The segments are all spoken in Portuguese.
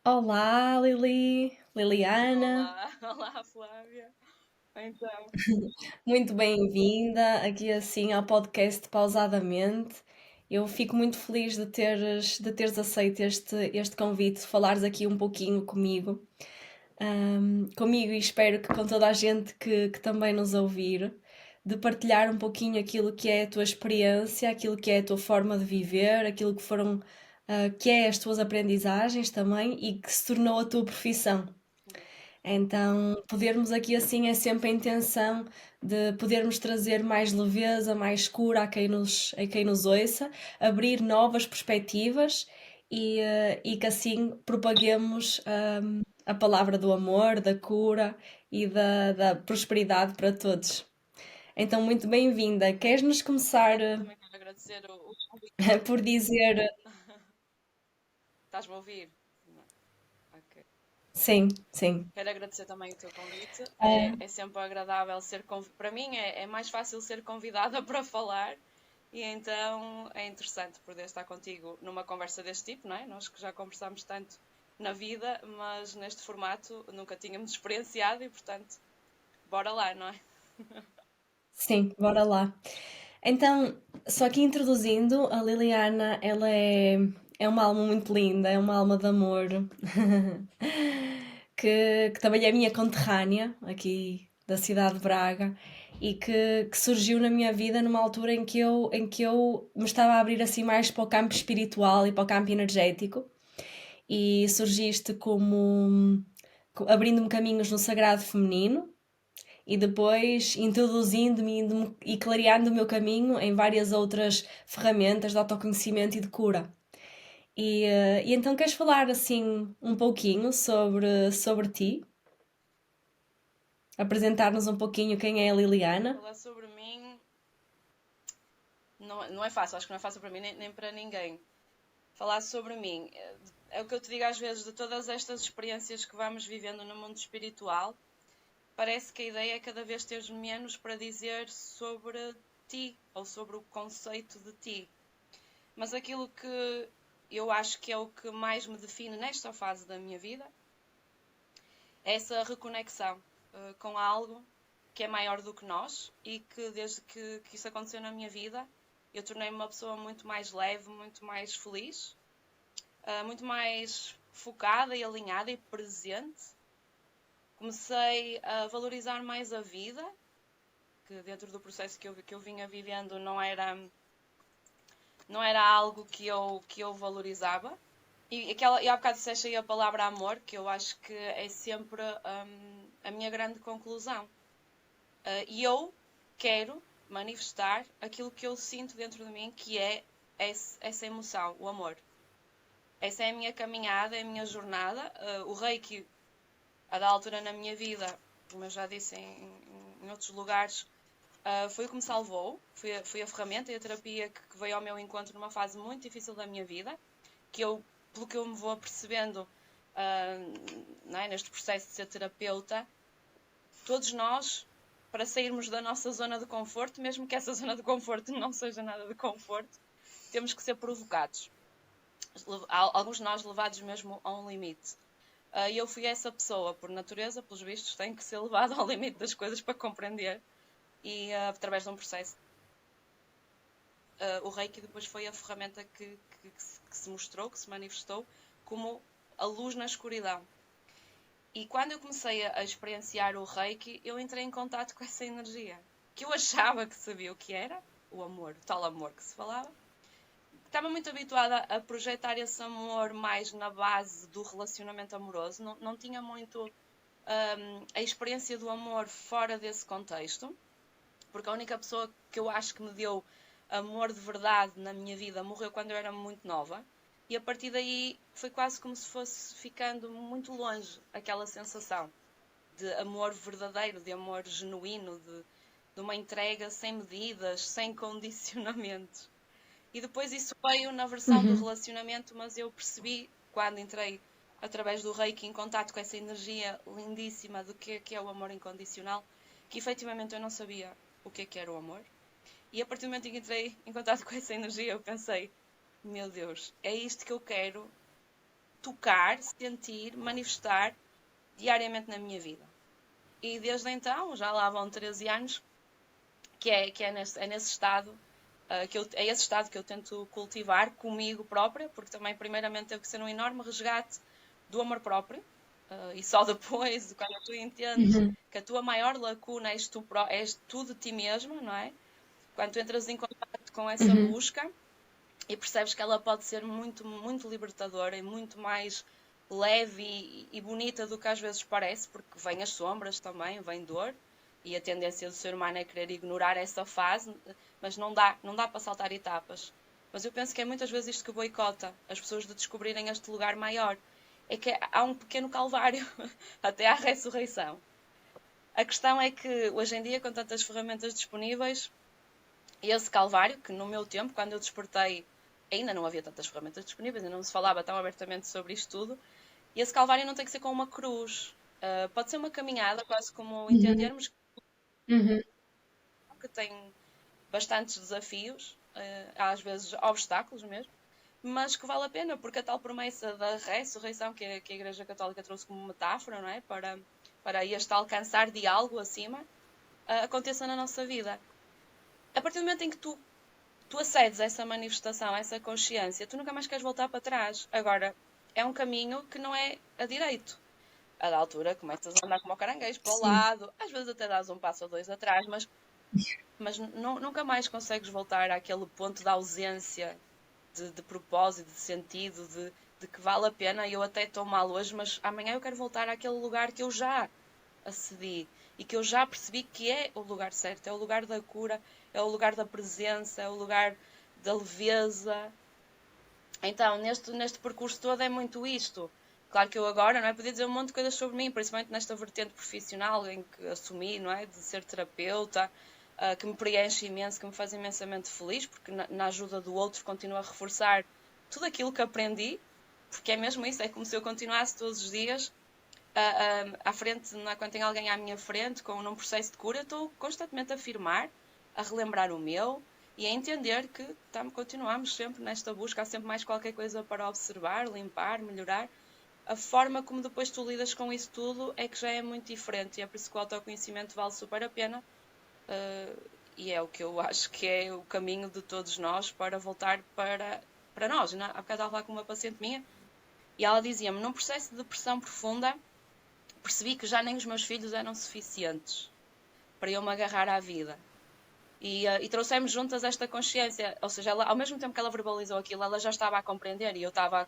Olá, Liliana, Olá, olá Flávia. Então, muito bem-vinda aqui assim ao podcast Pausadamente. Eu fico muito feliz de teres aceito este convite, de falares aqui um pouquinho comigo e espero que com toda a gente que também nos ouvir, de partilhar um pouquinho aquilo que é a tua experiência, aquilo que é a tua forma de viver, aquilo que foram, que é as tuas aprendizagens também e que se tornou a tua profissão. Então, podermos aqui assim é sempre a intenção de podermos trazer mais leveza, mais cura a quem nos ouça, abrir novas perspectivas e que assim propaguemos a palavra do amor, da cura e da prosperidade para todos. Então, muito bem-vinda. Queres-nos começar também quero agradecer o convite. por dizer Estás-me a ouvir? Não. Ok. sim, sim. Quero agradecer também o teu convite. É sempre agradável ser para mim é mais fácil ser convidada para falar e então é interessante poder estar contigo numa conversa deste tipo, não é? Nós que já conversamos tanto na vida, mas neste formato nunca tínhamos experienciado e portanto, bora lá, não é? Sim, bora lá. Então, só aqui introduzindo, a Liliana, ela é uma alma muito linda, é uma alma de amor, que também é minha conterrânea, aqui da cidade de Braga, e que surgiu na minha vida numa altura em que eu me estava a abrir assim mais para o campo espiritual e para o campo energético, e surgiste como abrindo-me caminhos no sagrado feminino, e depois introduzindo-me e clareando o meu caminho em várias outras ferramentas de autoconhecimento e de cura. E então queres falar assim um pouquinho sobre ti? Apresentar-nos um pouquinho quem é a Liliana? Falar sobre mim não é fácil, acho que não é fácil para mim nem para ninguém. Falar sobre mim é o que eu te digo às vezes de todas estas experiências que vamos vivendo no mundo espiritual. Parece que a ideia é cada vez teres menos para dizer sobre ti ou sobre o conceito de ti. Mas aquilo que eu acho que é o que mais me define nesta fase da minha vida é essa reconexão com algo que é maior do que nós e que desde que isso aconteceu na minha vida eu tornei-me uma pessoa muito mais leve, muito mais feliz, muito mais focada e alinhada e presente. Comecei a valorizar mais a vida, que dentro do processo que eu vinha vivendo não era algo que eu valorizava. E há bocado disseste aí a palavra amor, que eu acho que é sempre a minha grande conclusão. E eu quero manifestar aquilo que eu sinto dentro de mim, que é essa emoção, o amor. Essa é a minha caminhada, é a minha jornada. O Reiki, a da altura na minha vida, como eu já disse em outros lugares, foi o que me salvou. Foi a ferramenta e a terapia que veio ao meu encontro numa fase muito difícil da minha vida, que eu, pelo que eu me vou percebendo não é, neste processo de ser terapeuta, todos nós, para sairmos da nossa zona de conforto, mesmo que essa zona de conforto não seja nada de conforto, temos que ser provocados. Alguns de nós levados mesmo a um limite. E eu fui essa pessoa, por natureza, pelos vistos, tenho que ser levado ao limite das coisas para compreender e através de um processo. O Reiki depois foi a ferramenta que se mostrou, que se manifestou como a luz na escuridão. E quando eu comecei a experienciar o Reiki, eu entrei em contato com essa energia, que eu achava que sabia o que era, o amor, o tal amor que se falava. Estava muito habituada a projetar esse amor mais na base do relacionamento amoroso, não tinha muito a experiência do amor fora desse contexto, porque a única pessoa que eu acho que me deu amor de verdade na minha vida morreu quando eu era muito nova. E a partir daí foi quase como se fosse ficando muito longe aquela sensação de amor verdadeiro, de amor genuíno, de uma entrega sem medidas, sem condicionamentos. E depois isso veio na versão do Uhum. relacionamento, mas eu percebi quando entrei através do Reiki em contato com essa energia lindíssima do que é o amor incondicional, que efetivamente eu não sabia o que era o amor. E a partir do momento em que entrei em contato com essa energia, eu pensei: meu Deus, é isto que eu quero tocar, sentir, manifestar diariamente na minha vida. E desde então, já lá vão 13 anos, que é nesse estado, é esse estado que eu tento cultivar comigo própria, porque também primeiramente teve que ser um enorme resgate do amor próprio, e só depois, quando tu entendes Uhum, que a tua maior lacuna és tu de ti mesma, não é? Quando tu entras em contato com essa uhum, busca e percebes que ela pode ser muito, muito libertadora e muito mais leve e bonita do que às vezes parece, porque vem as sombras também, vem dor, e a tendência do ser humano é querer ignorar essa fase, mas não dá para saltar etapas. Mas eu penso que é muitas vezes isto que boicota as pessoas de descobrirem este lugar maior. É que há um pequeno calvário até à ressurreição. A questão é que hoje em dia, com tantas ferramentas disponíveis, esse calvário, que no meu tempo, quando eu despertei, ainda não havia tantas ferramentas disponíveis, ainda não se falava tão abertamente sobre isto tudo, e esse calvário não tem que ser com uma cruz. Pode ser uma caminhada, quase como uhum, entendermos uhum, que tem bastantes desafios, às vezes obstáculos mesmo, mas que vale a pena, porque a tal promessa da ressurreição que a Igreja Católica trouxe como metáfora, não é? Para este alcançar de algo acima, aconteça na nossa vida. A partir do momento em que tu acedes a essa manifestação, a essa consciência, tu nunca mais queres voltar para trás. Agora, é um caminho que não é a direito. A da altura começas a andar como o caranguejo para o sim, lado, às vezes até dás um passo ou dois atrás, mas nunca mais consegues voltar àquele ponto de ausência, de propósito, de sentido, de que vale a pena. Eu até estou mal hoje, mas amanhã eu quero voltar àquele lugar que eu já acedi e que eu já percebi que é o lugar certo, é o lugar da cura, é o lugar da presença, é o lugar da leveza. Então, neste percurso todo é muito isto. Claro que eu agora, não é, podia dizer um monte de coisas sobre mim, principalmente nesta vertente profissional em que assumi, não é, de ser terapeuta, que me preenche imenso, que me faz imensamente feliz, porque na ajuda do outro continuo a reforçar tudo aquilo que aprendi, porque é mesmo isso, é como se eu continuasse todos os dias à frente, não é? Quando tem alguém à minha frente com um processo de cura, eu estou constantemente a afirmar, a relembrar o meu e a entender que continuamos sempre nesta busca, há sempre mais qualquer coisa para observar, limpar, melhorar. A forma como depois tu lidas com isso tudo é que já é muito diferente e é por isso que o autoconhecimento vale super a pena, e é o que eu acho que é o caminho de todos nós para voltar para nós. Há bocado estava a falar com uma paciente minha e ela dizia-me, num processo de depressão profunda, percebi que já nem os meus filhos eram suficientes para eu me agarrar à vida. E trouxemos juntas esta consciência, ou seja, ela, ao mesmo tempo que ela verbalizou aquilo, ela já estava a compreender e eu estava a.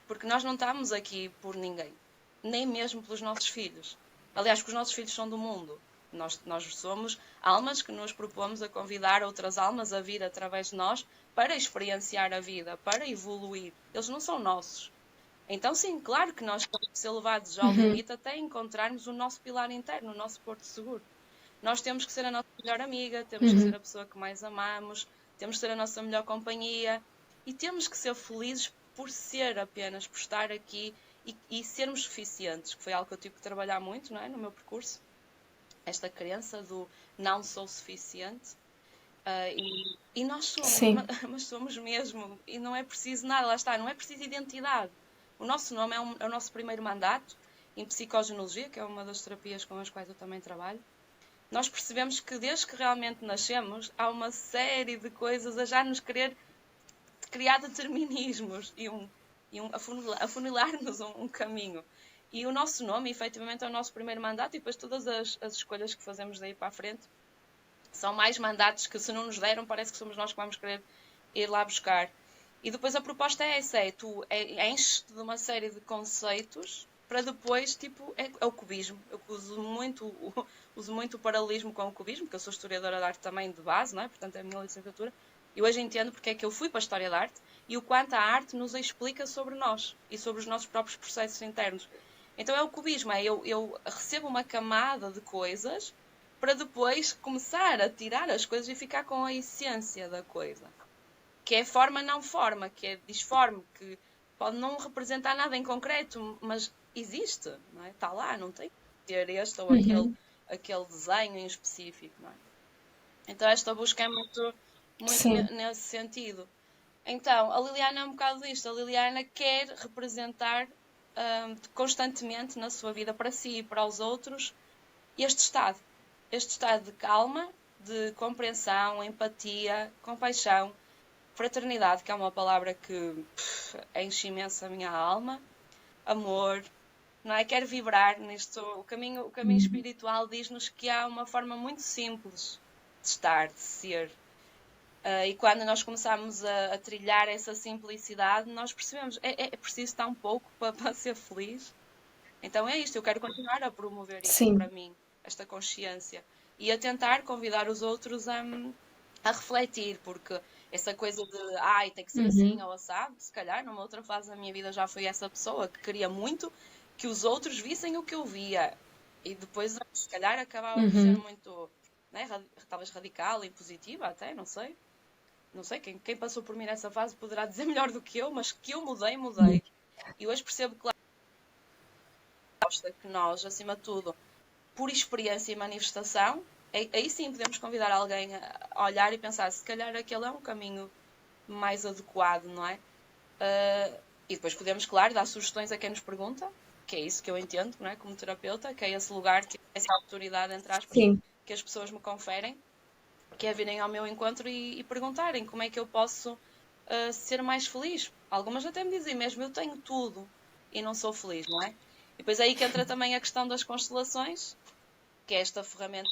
Porque nós não estamos aqui por ninguém, nem mesmo pelos nossos filhos. Aliás, que os nossos filhos são do mundo. Nós somos almas que nos propomos a convidar outras almas a vir através de nós para experienciar a vida, para evoluir. Eles não são nossos. Então, sim, claro que nós temos que ser levados ao uhum, limite até encontrarmos o nosso pilar interno, o nosso porto seguro. Nós temos que ser a nossa melhor amiga, temos que ser uhum, a pessoa que mais amamos, temos que ser a nossa melhor companhia e temos que ser felizes por ser apenas, por estar aqui e sermos suficientes, que foi algo que eu tive que trabalhar muito, não é, no meu percurso. Esta crença do não sou suficiente. E nós somos, sim, mas somos mesmo, e não é preciso nada, lá está, não é preciso identidade. O nosso nome é o nosso primeiro mandato em psicogenologia, que é uma das terapias com as quais eu também trabalho. Nós percebemos que desde que realmente nascemos, há uma série de coisas a já nos querer criar determinismos e afunilar-nos um caminho. E o nosso nome, efetivamente, é o nosso primeiro mandato, e depois todas as escolhas que fazemos daí para a frente são mais mandatos que, se não nos deram, parece que somos nós que vamos querer ir lá buscar. E depois a proposta é essa: tu enches-te de uma série de conceitos para depois, tipo, é o cubismo. Eu uso muito o paralelismo com o cubismo, porque eu sou historiadora de arte também de base, não é? Portanto, é a minha licenciatura. E hoje entendo porque é que eu fui para a História da Arte e o quanto a arte nos explica sobre nós e sobre os nossos próprios processos internos. Então é o cubismo, eu recebo uma camada de coisas para depois começar a tirar as coisas e ficar com a essência da coisa. Que é forma não forma, que é disforme, que pode não representar nada em concreto, mas existe, não é? Está lá, não tem que ter este ou uhum, aquele desenho em específico, não é? Então esta busca é muito, muito sim, nesse sentido. Então, a Liliana é um bocado disto. A Liliana quer representar constantemente na sua vida para si e para os outros este estado. Este estado de calma, de compreensão, empatia, compaixão, fraternidade, que é uma palavra que enche imenso a minha alma, amor, não é? Quero vibrar nisto. O caminho Uhum. espiritual diz-nos que há uma forma muito simples de estar, de ser. E quando nós começamos a trilhar essa simplicidade, nós percebemos é preciso tão pouco para ser feliz. Então é isto, eu quero continuar a promover isto para Sim. mim, esta consciência, e a tentar convidar os outros a refletir, porque essa coisa de ai, tem que ser assim Uhum. ou assado, se calhar numa outra fase da minha vida já fui essa pessoa que queria muito que os outros vissem o que eu via, e depois se calhar acabava por ser Uhum. muito, né, talvez radical e positiva até, não sei. Não sei, quem passou por mim nessa fase poderá dizer melhor do que eu, mas que eu mudei, mudei. E hoje percebo que que nós, acima de tudo, por experiência e manifestação, aí sim podemos convidar alguém a olhar e pensar se calhar aquele é um caminho mais adequado, não é? E depois podemos, claro, dar sugestões a quem nos pergunta, que é isso que eu entendo, não é? Como terapeuta, que é esse lugar, que é essa autoridade, entre aspas, Sim. que as pessoas me conferem, que é virem ao meu encontro e perguntarem como é que eu posso ser mais feliz. Algumas até me dizem mesmo, eu tenho tudo e não sou feliz, não é? E depois aí que entra também a questão das constelações, que é esta ferramenta.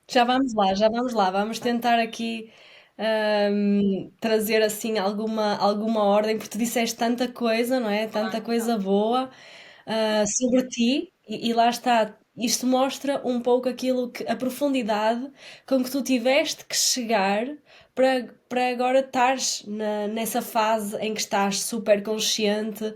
Já vamos lá, já vamos lá. Vamos tentar aqui trazer assim alguma ordem, porque tu disseste tanta coisa, não é? Tanta Claro, coisa boa, sobre ti, e lá está. Isto mostra um pouco aquilo que, a profundidade com que tu tiveste que chegar para agora estares nessa fase em que estás super consciente,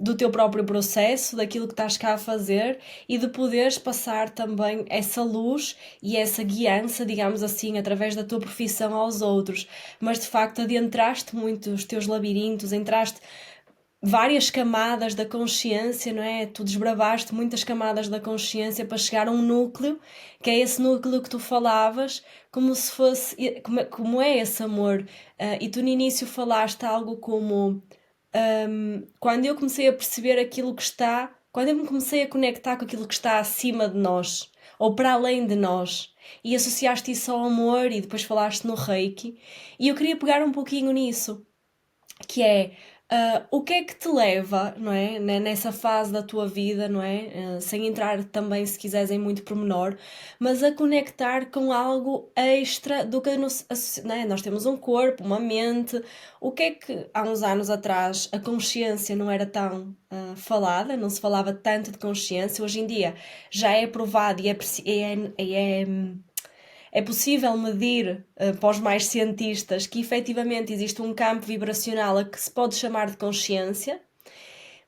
do teu próprio processo, daquilo que estás cá a fazer e de poderes passar também essa luz e essa guiança, digamos assim, através da tua profissão aos outros. Mas de facto adentraste muito os teus labirintos, entraste várias camadas da consciência, não é? Tu desbravaste muitas camadas da consciência para chegar a um núcleo, que é esse núcleo que tu falavas, como se fosse, como é esse amor. E tu no início falaste algo como quando eu comecei a perceber aquilo que está, quando eu me comecei a conectar com aquilo que está acima de nós, ou para além de nós, e associaste isso ao amor e depois falaste no Reiki, e eu queria pegar um pouquinho nisso, que é o que é que te leva, não é, nessa fase da tua vida, não é, sem entrar também, se quiseres, em muito pormenor, mas a conectar com algo extra do que não é? Nós temos um corpo, uma mente. O que é que há uns anos atrás a consciência não era tão falada, não se falava tanto de consciência, hoje em dia já é provado e é possível medir, para os mais cientistas, que efetivamente existe um campo vibracional a que se pode chamar de consciência,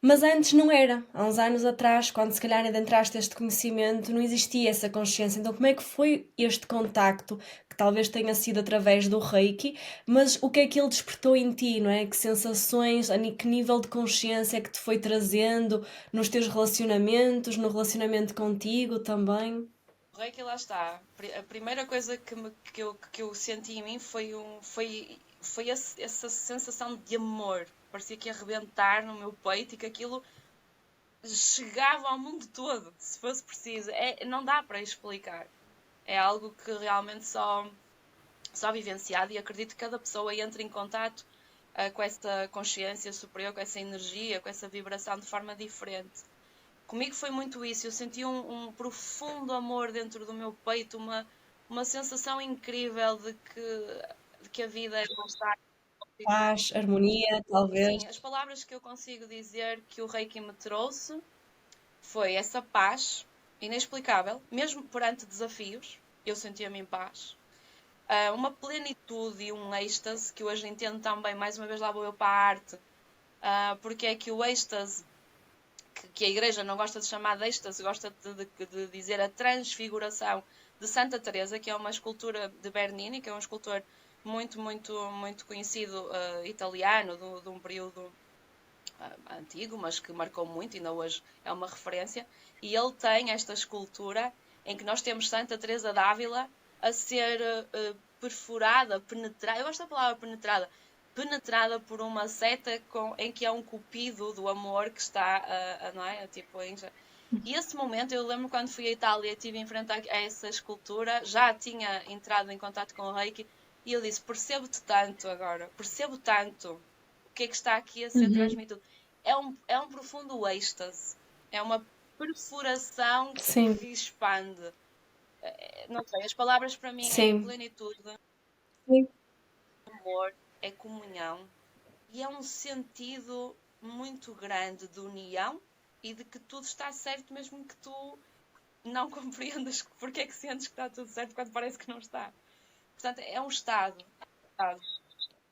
mas antes não era. Há uns anos atrás, quando se calhar adentraste este conhecimento, não existia essa consciência. Então, como é que foi este contacto, que talvez tenha sido através do Reiki, mas o que é que ele despertou em ti, não é? Que sensações, que nível de consciência é que te foi trazendo nos teus relacionamentos, no relacionamento contigo também? O Reiki, lá está. A primeira coisa que eu senti em mim foi essa sensação de amor. Parecia que ia arrebentar no meu peito e que aquilo chegava ao mundo todo, se fosse preciso. Não dá para explicar. É algo que realmente só vivenciado, e acredito que cada pessoa entre em contato com essa consciência superior, com essa energia, com essa vibração de forma diferente. Comigo foi muito isso, eu senti um profundo amor dentro do meu peito, uma sensação incrível de que a vida é constante. Paz, harmonia, talvez. Sim, as palavras que eu consigo dizer que o Reiki me trouxe foi essa paz inexplicável, mesmo perante desafios, eu sentia-me em paz. Uma plenitude e um êxtase que hoje entendo também, mais uma vez lá vou eu para a arte, porque é que o êxtase, que a Igreja não gosta de chamar de êxtase, gosta de dizer a transfiguração de Santa Teresa, que é uma escultura de Bernini, que é um escultor muito, muito, muito conhecido, italiano, de um período antigo, mas que marcou muito, ainda hoje é uma referência, e ele tem esta escultura em que nós temos Santa Teresa d'Ávila a ser perfurada, penetrada, eu gosto da palavra penetrada, penetrada por uma seta em que é um cupido do amor que está não é? Tipo, e esse momento, eu lembro quando fui à Itália e estive em frente a essa escultura, já tinha entrado em contato com o Reiki e eu disse: percebo-te tanto agora, percebo tanto o que é que está aqui a ser Uhum. transmitido. É um profundo êxtase, é uma perfuração Sim, que expande. Não sei, as palavras para mim é sim. plenitude, Sim. amor, é comunhão e é um sentido muito grande de união e de que tudo está certo mesmo que tu não compreendas porque é que sentes que está tudo certo quando parece que não está. Portanto, é um estado. Estado.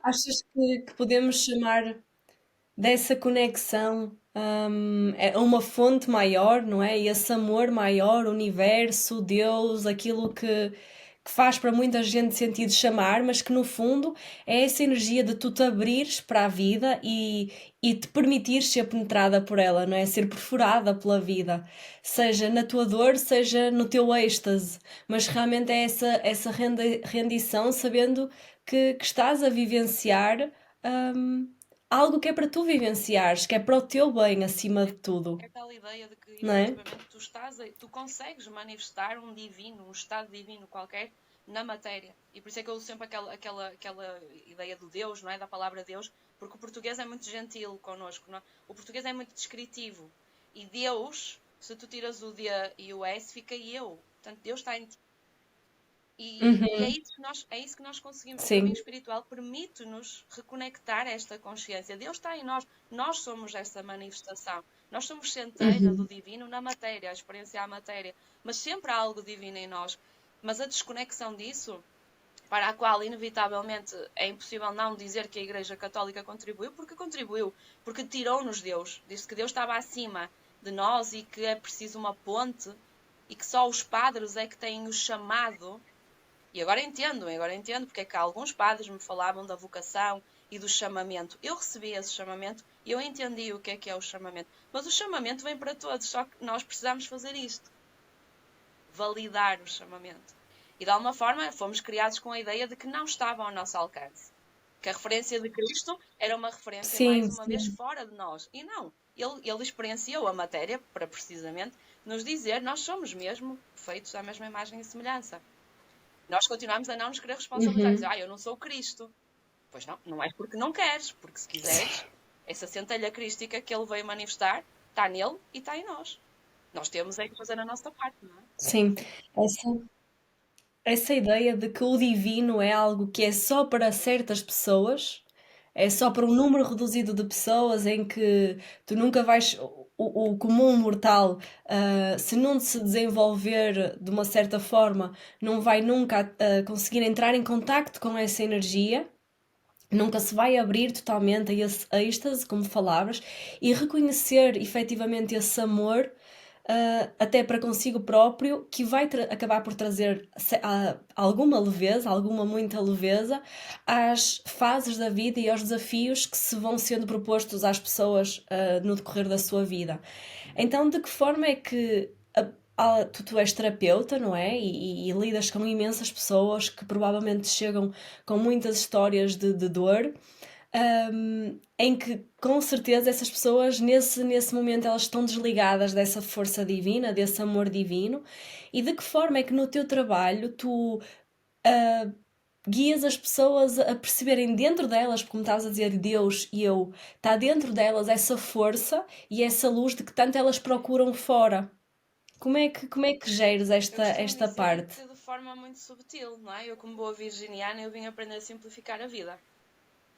Achas que podemos chamar dessa conexão, é uma fonte maior, não é? Esse amor maior, o universo, Deus, aquilo que faz para muita gente sentido chamar, mas que no fundo é essa energia de tu te abrires para a vida e te permitires ser penetrada por ela, não é? Ser perfurada pela vida, seja na tua dor, seja no teu êxtase, mas realmente é essa rendição, sabendo que estás a vivenciar. hum, Algo que é para tu vivenciares, que é para o teu bem acima de tudo, É tal ideia de que não é? efetivamente tu consegues manifestar um divino, um estado divino qualquer na matéria. E por isso é que eu uso sempre aquela ideia do Deus, não é? Da palavra Deus, porque o português é muito gentil connosco, não é? O português é muito descritivo. E Deus, se tu tiras o D e o S, fica eu. Portanto, Deus está em ti. E Uhum, é isso que nós conseguimos. O caminho sim. espiritual permite-nos reconectar esta consciência. Deus está em nós. Nós somos essa manifestação. Nós somos centelha do Uhum, divino na matéria, a experienciar a matéria. Mas sempre há algo divino em nós. Mas a desconexão disso, para a qual inevitavelmente é impossível não dizer que a Igreja Católica contribuiu, porque tirou-nos Deus. Disse que Deus estava acima de nós e que é preciso uma ponte e que só os padres é que têm o chamado e agora entendo porque é que alguns padres me falavam da vocação e do chamamento. Eu recebi esse chamamento e eu entendi o que é o chamamento. Mas o chamamento vem para todos, só que nós precisamos fazer isto, validar o chamamento. E de alguma forma fomos criados com a ideia de que não estava ao nosso alcance. Que a referência de Cristo era uma referência mais sim, uma vez sim. fora de nós. E não. Ele experienciou a matéria para precisamente nos dizer nós somos mesmo feitos à mesma imagem e semelhança. Nós continuamos a não nos querer responsabilizar. Dizer, Uhum, eu não sou Cristo. Pois não, não és porque não queres, porque se sim. quiseres, essa centelha crística que ele veio manifestar está nele e está em nós. Nós temos é que fazer a nossa parte, não é? Sim. Essa ideia de que o divino é algo que é só para certas pessoas, é só para um número reduzido de pessoas em que tu nunca vais. O comum mortal, se não se desenvolver de uma certa forma, não vai nunca conseguir entrar em contacto com essa energia. Nunca se vai abrir totalmente a esse êxtase, como falavas, e reconhecer efetivamente esse amor, até para consigo próprio, que vai acabar por trazer alguma leveza, alguma muita leveza, às fases da vida e aos desafios que se vão sendo propostos às pessoas, no decorrer da sua vida. Então, de que forma é que tu és terapeuta, não é? E lidas com imensas pessoas que provavelmente chegam com muitas histórias de dor, em que com certeza essas pessoas nesse momento elas estão desligadas dessa força divina, desse amor divino, e de que forma é que no teu trabalho tu uh, guias as pessoas a perceberem dentro delas, como estavas a dizer, Deus e eu, está dentro delas essa força e essa luz de que tanto elas procuram fora. Como é que geres Eu esta, costumo esta dizer parte? que de forma muito subtil, não é? Eu, como boa virginiana, eu vim aprender a simplificar a vida.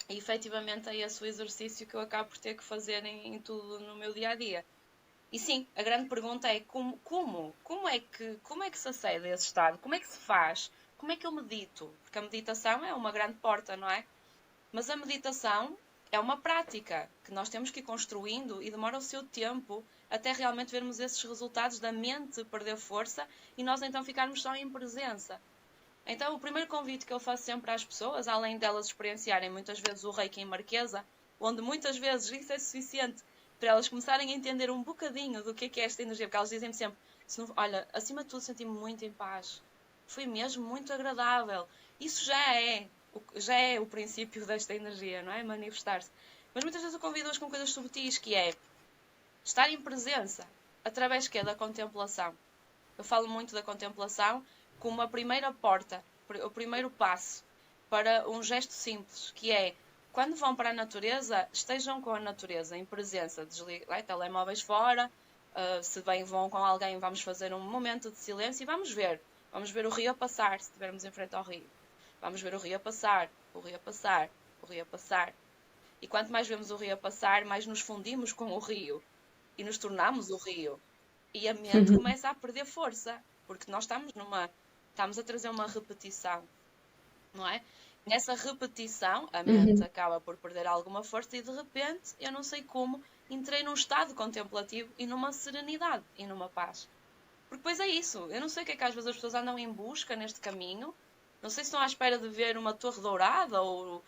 E efetivamente é esse o exercício que eu acabo por ter que fazer em tudo no meu dia a dia. E sim, a grande pergunta é como é que se acede a esse estado? Como é que se faz? Como é que eu medito? Porque a meditação é uma grande porta, não é? Mas a meditação é uma prática que nós temos que ir construindo e demora o seu tempo até realmente vermos esses resultados da mente perder força e nós então ficarmos só em presença. Então, o primeiro convite que eu faço sempre às pessoas, além delas experienciarem muitas vezes o Reiki em Marquesa, onde muitas vezes isso é suficiente para elas começarem a entender um bocadinho do que é esta energia, porque elas dizem-me sempre: olha, acima de tudo senti-me muito em paz, foi mesmo muito agradável. Isso já é já é o princípio desta energia, não é? Manifestar-se. Mas muitas vezes eu convido-as com coisas subtis, que é estar em presença, através que é da contemplação. Eu falo muito da contemplação como a primeira porta, o primeiro passo para um gesto simples, que é quando vão para a natureza, estejam com a natureza, em presença, desliguem telemóveis fora, se bem vão com alguém, vamos fazer um momento de silêncio e vamos ver. Vamos ver o rio a passar, se estivermos em frente ao rio. Vamos ver o rio a passar, o rio a passar, o rio a passar. E quanto mais vemos o rio a passar, mais nos fundimos com o rio e nos tornamos o rio. E a mente Uhum. começa a perder força, porque nós estamos a trazer uma repetição, não é? Nessa repetição, a mente Uhum. acaba por perder alguma força e de repente, eu não sei como, entrei num estado contemplativo e numa serenidade e numa paz. Porque depois é isso, eu não sei o que é que às vezes as pessoas andam em busca neste caminho, não sei se estão à espera de ver uma torre dourada ou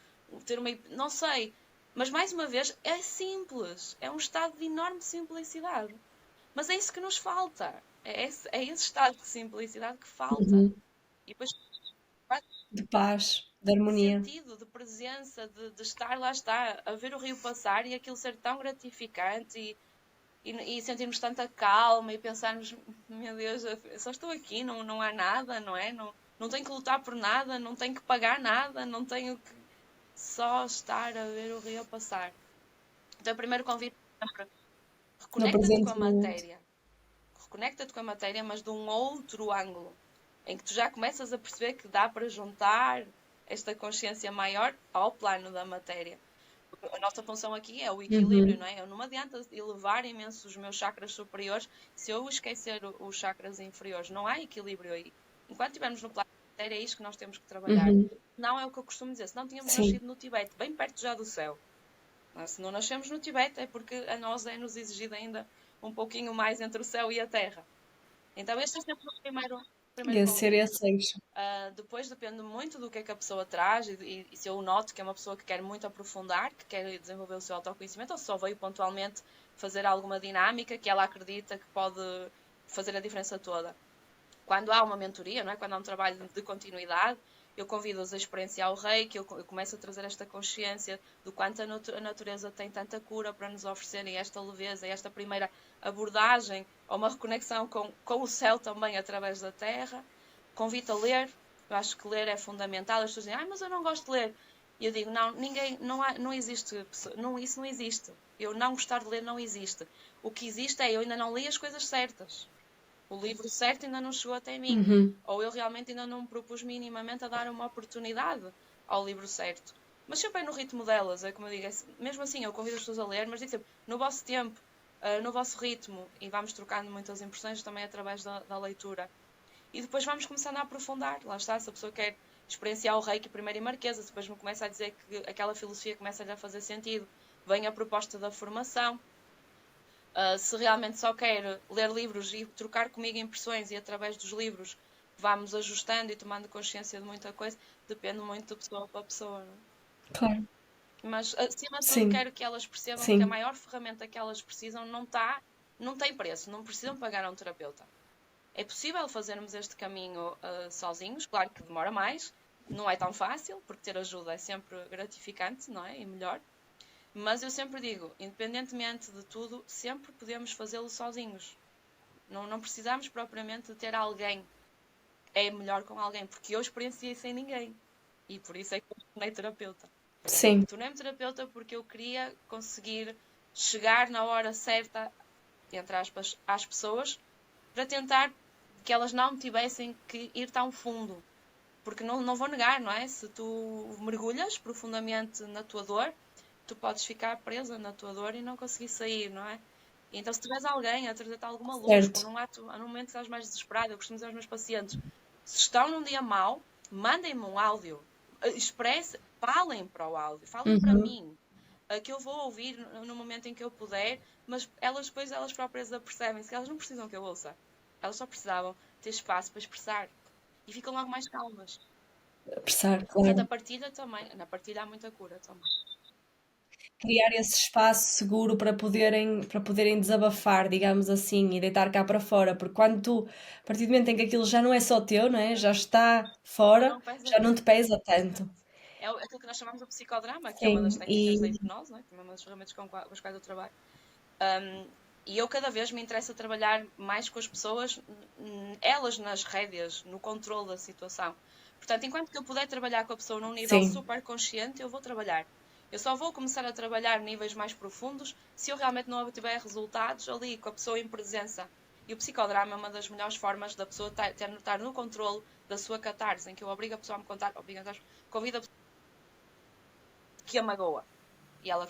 ter uma. Não sei. Mas mais uma vez, é simples. É um estado de enorme simplicidade. Mas é isso que nos falta. É esse estado de simplicidade que falta. Uhum. E depois faz De paz, de harmonia. sentido, de presença, de estar lá está, a ver o rio passar e aquilo ser tão gratificante e sentirmos tanta calma e pensarmos, meu Deus, eu só estou aqui, não há nada, não é? Não tenho que lutar por nada, não tenho que pagar nada, não tenho que só estar a ver o rio passar. Então, o primeiro convite é sempre No reconecta-te com presente a momento. matéria. Reconecta-te com a matéria, mas de um outro ângulo, em que tu já começas a perceber que dá para juntar esta consciência maior ao plano da matéria. A nossa função aqui é o equilíbrio, Uhum. não é? Eu não me adianta elevar imenso os meus chakras superiores se eu esquecer os chakras inferiores. Não há equilíbrio aí. Enquanto estivermos no plano da matéria, é isto que nós temos que trabalhar. Uhum. Não é o que eu costumo dizer. Se não tínhamos Sim. nascido no Tibete, bem perto já do céu. Se não nascemos no Tibete, é porque a nós é-nos exigido ainda um pouquinho mais entre o céu e a terra. Então, este é sempre o primeiro Ia ser convite. esse eixo. Depois depende muito do que é que a pessoa traz e se eu noto que é uma pessoa que quer muito aprofundar, que quer desenvolver o seu autoconhecimento, ou se só veio pontualmente fazer alguma dinâmica que ela acredita que pode fazer a diferença toda. Quando há uma mentoria, não é? Quando há um trabalho de continuidade, eu convido-os a experienciar o reiki, eu começo a trazer esta consciência do quanto a natureza tem tanta cura para nos oferecerem esta leveza, esta primeira abordagem ou uma reconexão com o céu também através da terra. Convido a ler, eu acho que ler é fundamental. As pessoas dizem, mas eu não gosto de ler. E eu digo, não, ninguém, não existe, não, isso não existe. Eu não gostar de ler não existe. O que existe é eu ainda não li as coisas certas. O livro certo ainda não chegou até mim. Uhum. Ou eu realmente ainda não me propus minimamente a dar uma oportunidade ao livro certo. Mas sempre é no ritmo delas, é como eu digo. Mesmo assim, eu convido as pessoas a ler, mas digo sempre, no vosso tempo, no vosso ritmo, e vamos trocando muitas impressões também através da leitura. E depois vamos começando a aprofundar. Lá está, se a pessoa quer experienciar o Reiki primeiro em Marquesa, depois me começa a dizer que aquela filosofia começa-lhe a fazer sentido, vem a proposta da formação. Se realmente só quer ler livros e trocar comigo impressões e através dos livros vamos ajustando e tomando consciência de muita coisa, depende muito de pessoa para pessoa. Não é? Claro. Mas acima de tudo Sim. quero que elas percebam que a Sim. maior ferramenta que elas precisam não tem preço, não precisam pagar a um terapeuta. É possível fazermos este caminho sozinhos, claro que demora mais, não é tão fácil, porque ter ajuda é sempre gratificante, não é? E melhor. Mas eu sempre digo, independentemente de tudo, sempre podemos fazê-lo sozinhos. Não precisamos propriamente de ter alguém. É melhor com alguém, porque eu experienciei sem ninguém. E por isso é que eu me tornei terapeuta. Sim. Tornei-me terapeuta porque eu queria conseguir chegar na hora certa, entre aspas, às pessoas, para tentar que elas não tivessem que ir tão fundo. Porque não vou negar, não é? Se tu mergulhas profundamente na tua dor, tu podes ficar presa na tua dor e não conseguir sair, não é? E então, se tiveres alguém a trazer-te alguma luz, Certo. por num momento que estás mais desesperado, eu costumo dizer aos meus pacientes: se estão num dia mau, mandem-me um áudio, falem para o áudio, falem para Uhum. mim, que eu vou ouvir no momento em que eu puder, mas elas próprias apercebem-se que elas não precisam que eu ouça, elas só precisavam ter espaço para expressar e ficam logo mais calmas. Apressar, Portanto, claro. a partilha também, na partilha há muita cura também. Criar esse espaço seguro para poderem desabafar, digamos assim, e deitar cá para fora, porque quando tu, a partir do momento em que aquilo já não é só teu, não é? Já está Já fora, não pesa já não te tanto. pesa tanto. é aquilo que nós chamamos de psicodrama, que é uma das Sim, técnicas da e hipnose, não é? Que é uma das ferramentas com as quais eu trabalho. Um, e eu cada vez me interessa trabalhar mais com as pessoas, elas nas rédeas, no controle da situação. Portanto, enquanto que eu puder trabalhar com a pessoa num nível sim, super consciente, eu vou trabalhar. Eu só vou começar a trabalhar níveis mais profundos se eu realmente não obtiver resultados ali com a pessoa em presença. E o psicodrama é uma das melhores formas da pessoa estar no controle da sua catarse, em que eu obrigo a pessoa a me contar, convido a pessoa que a magoa. E ela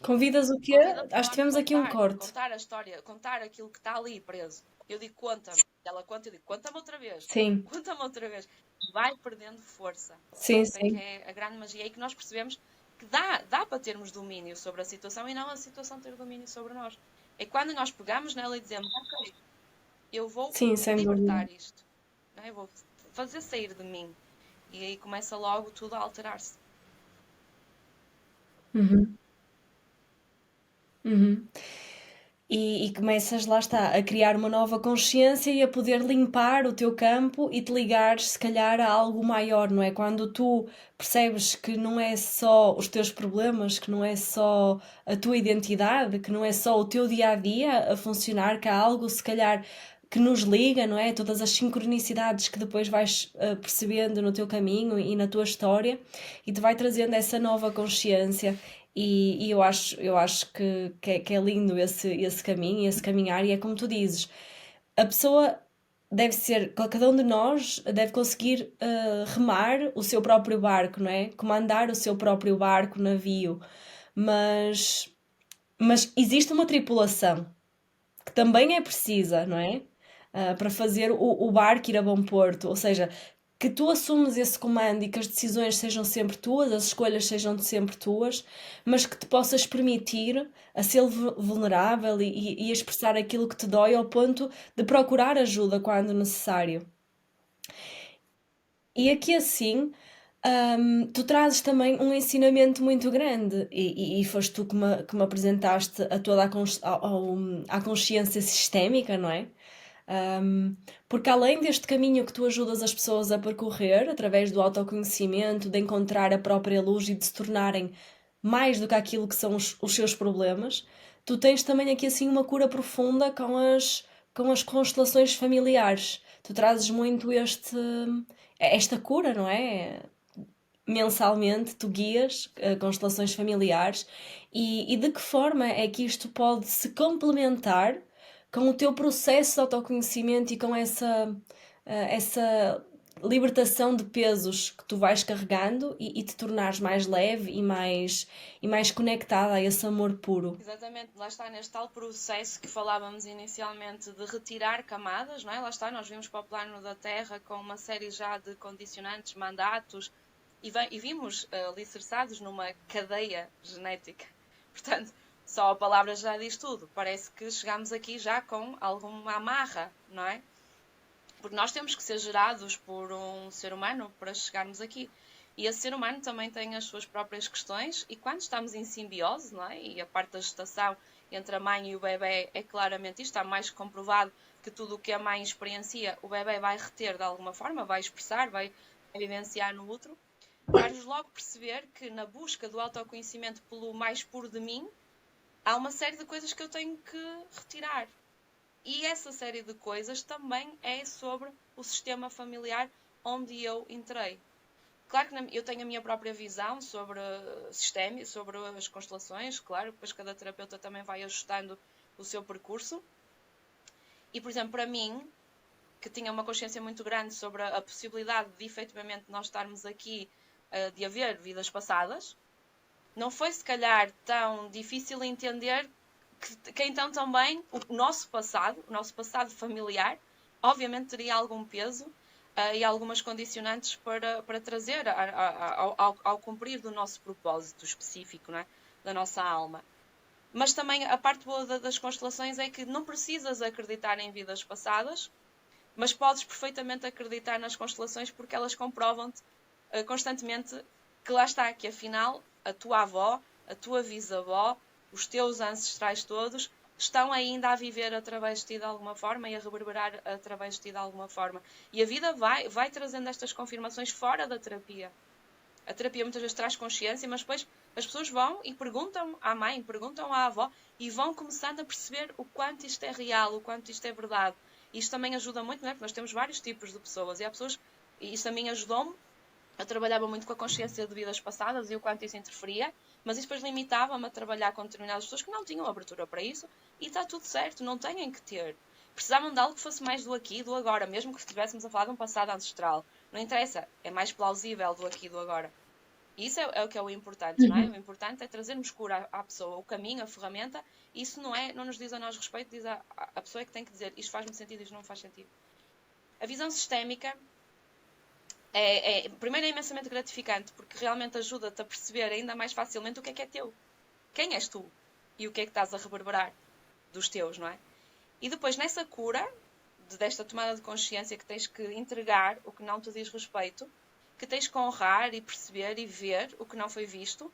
convidas o quê? convida a Acho pessoa que a me tivemos aqui um contar, corte. contar a história, contar aquilo que está ali preso. Eu digo, conta-me. Ela conta, eu digo, conta-me outra vez. Sim, Conta-me outra vez. Vai perdendo força. sim, Essa é que sim. é a grande magia. É aí que nós percebemos que dá para termos domínio sobre a situação e não a situação ter domínio sobre nós. É quando nós pegamos nela e dizemos, ok, eu vou Sim, sem dúvida. libertar isto. Não é? Eu vou fazer sair de mim. E aí começa logo tudo a alterar-se. Uhum, uhum. E começas, lá está, a criar uma nova consciência e a poder limpar o teu campo e te ligares, se calhar, a algo maior, não é? Quando tu percebes que não é só os teus problemas, que não é só a tua identidade, que não é só o teu dia a dia a funcionar, que há algo, se calhar, que nos liga, não é? Todas as sincronicidades que depois vais percebendo no teu caminho e na tua história e te vai trazendo essa nova consciência. E eu acho que é lindo esse caminho, esse caminhar, e é como tu dizes, a pessoa deve ser, cada um de nós deve conseguir remar o seu próprio barco, não é? Comandar o seu próprio barco, navio, mas, mas existe uma tripulação que também é precisa, não é? Para fazer o barco ir a bom porto. Ou seja, que tu assumes esse comando e que as decisões sejam sempre tuas, as escolhas sejam sempre tuas, mas que te possas permitir a ser vulnerável e a expressar aquilo que te dói ao ponto de procurar ajuda quando necessário. E aqui assim, tu trazes também um ensinamento muito grande e foste tu que me apresentaste a toda à consciência sistémica, não é? Um, Porque além deste caminho que tu ajudas as pessoas a percorrer, através do autoconhecimento, de encontrar a própria luz e de se tornarem mais do que aquilo que são os seus problemas, tu tens também aqui assim uma cura profunda com as constelações familiares. Tu trazes muito esta cura, não é? Mensalmente tu guias constelações familiares e de que forma é que isto pode se complementar com o teu processo de autoconhecimento e com essa libertação de pesos que tu vais carregando e te tornares mais leve e mais conectada a esse amor puro. Exatamente, lá está neste tal processo que falávamos inicialmente de retirar camadas, não é? Lá está, nós vimos para o plano da Terra com uma série já de condicionantes, mandatos e vimos alicerçados numa cadeia genética. Portanto, só a palavra já diz tudo. Parece que chegamos aqui já com alguma amarra, não é? Porque nós temos que ser gerados por um ser humano para chegarmos aqui. E esse ser humano também tem as suas próprias questões, e quando estamos em simbiose, não é? E a parte da gestação entre a mãe e o bebê é claramente isto, está mais comprovado que tudo o que a mãe experiencia, o bebê vai reter de alguma forma, vai expressar, vai vivenciar no útero. Vais logo perceber que na busca do autoconhecimento pelo mais puro de mim, há uma série de coisas que eu tenho que retirar. E essa série de coisas também é sobre o sistema familiar onde eu entrei. Claro que eu tenho a minha própria visão sobre sistema, sobre as constelações, claro, depois cada terapeuta também vai ajustando o seu percurso. E, por exemplo, para mim, que tinha uma consciência muito grande sobre a possibilidade de efetivamente nós estarmos aqui, de haver vidas passadas, não foi se calhar tão difícil entender que então também o nosso passado familiar, obviamente teria algum peso e algumas condicionantes para trazer ao cumprir do nosso propósito específico, não é? Da nossa alma. Mas também a parte boa das constelações é que não precisas acreditar em vidas passadas, mas podes perfeitamente acreditar nas constelações porque elas comprovam-te constantemente que lá está, que afinal a tua avó, a tua bisavó, os teus ancestrais todos estão ainda a viver através de ti de alguma forma e a reverberar através de ti de alguma forma. E a vida vai trazendo estas confirmações fora da terapia. A terapia muitas vezes traz consciência, mas depois as pessoas vão e perguntam à mãe, perguntam à avó e vão começando a perceber o quanto isto é real, o quanto isto é verdade. E isto também ajuda muito, não é? Porque nós temos vários tipos de pessoas e há pessoas, e isso a mim ajudou-me. Eu trabalhava muito com a consciência de vidas passadas e o quanto isso interferia, mas isso depois limitava-me a trabalhar com determinadas pessoas que não tinham abertura para isso e está tudo certo, não têm que ter. Precisavam de algo que fosse mais do aqui e do agora, mesmo que estivéssemos a falar de um passado ancestral. Não interessa, é mais plausível do aqui e do agora. E isso é o que é o importante, não é? O Uhum. importante é trazermos cura à pessoa, o caminho, a ferramenta. Isso não nos diz a nós respeito, diz a pessoa é que tem que dizer isto faz-me sentido, isto não faz sentido. A visão sistémica primeiro é imensamente gratificante, porque realmente ajuda-te a perceber ainda mais facilmente o que é teu. Quem és tu? E o que é que estás a reverberar dos teus, não é? E depois, nessa cura, desta tomada de consciência que tens que entregar o que não te diz respeito, que tens que honrar e perceber e ver o que não foi visto,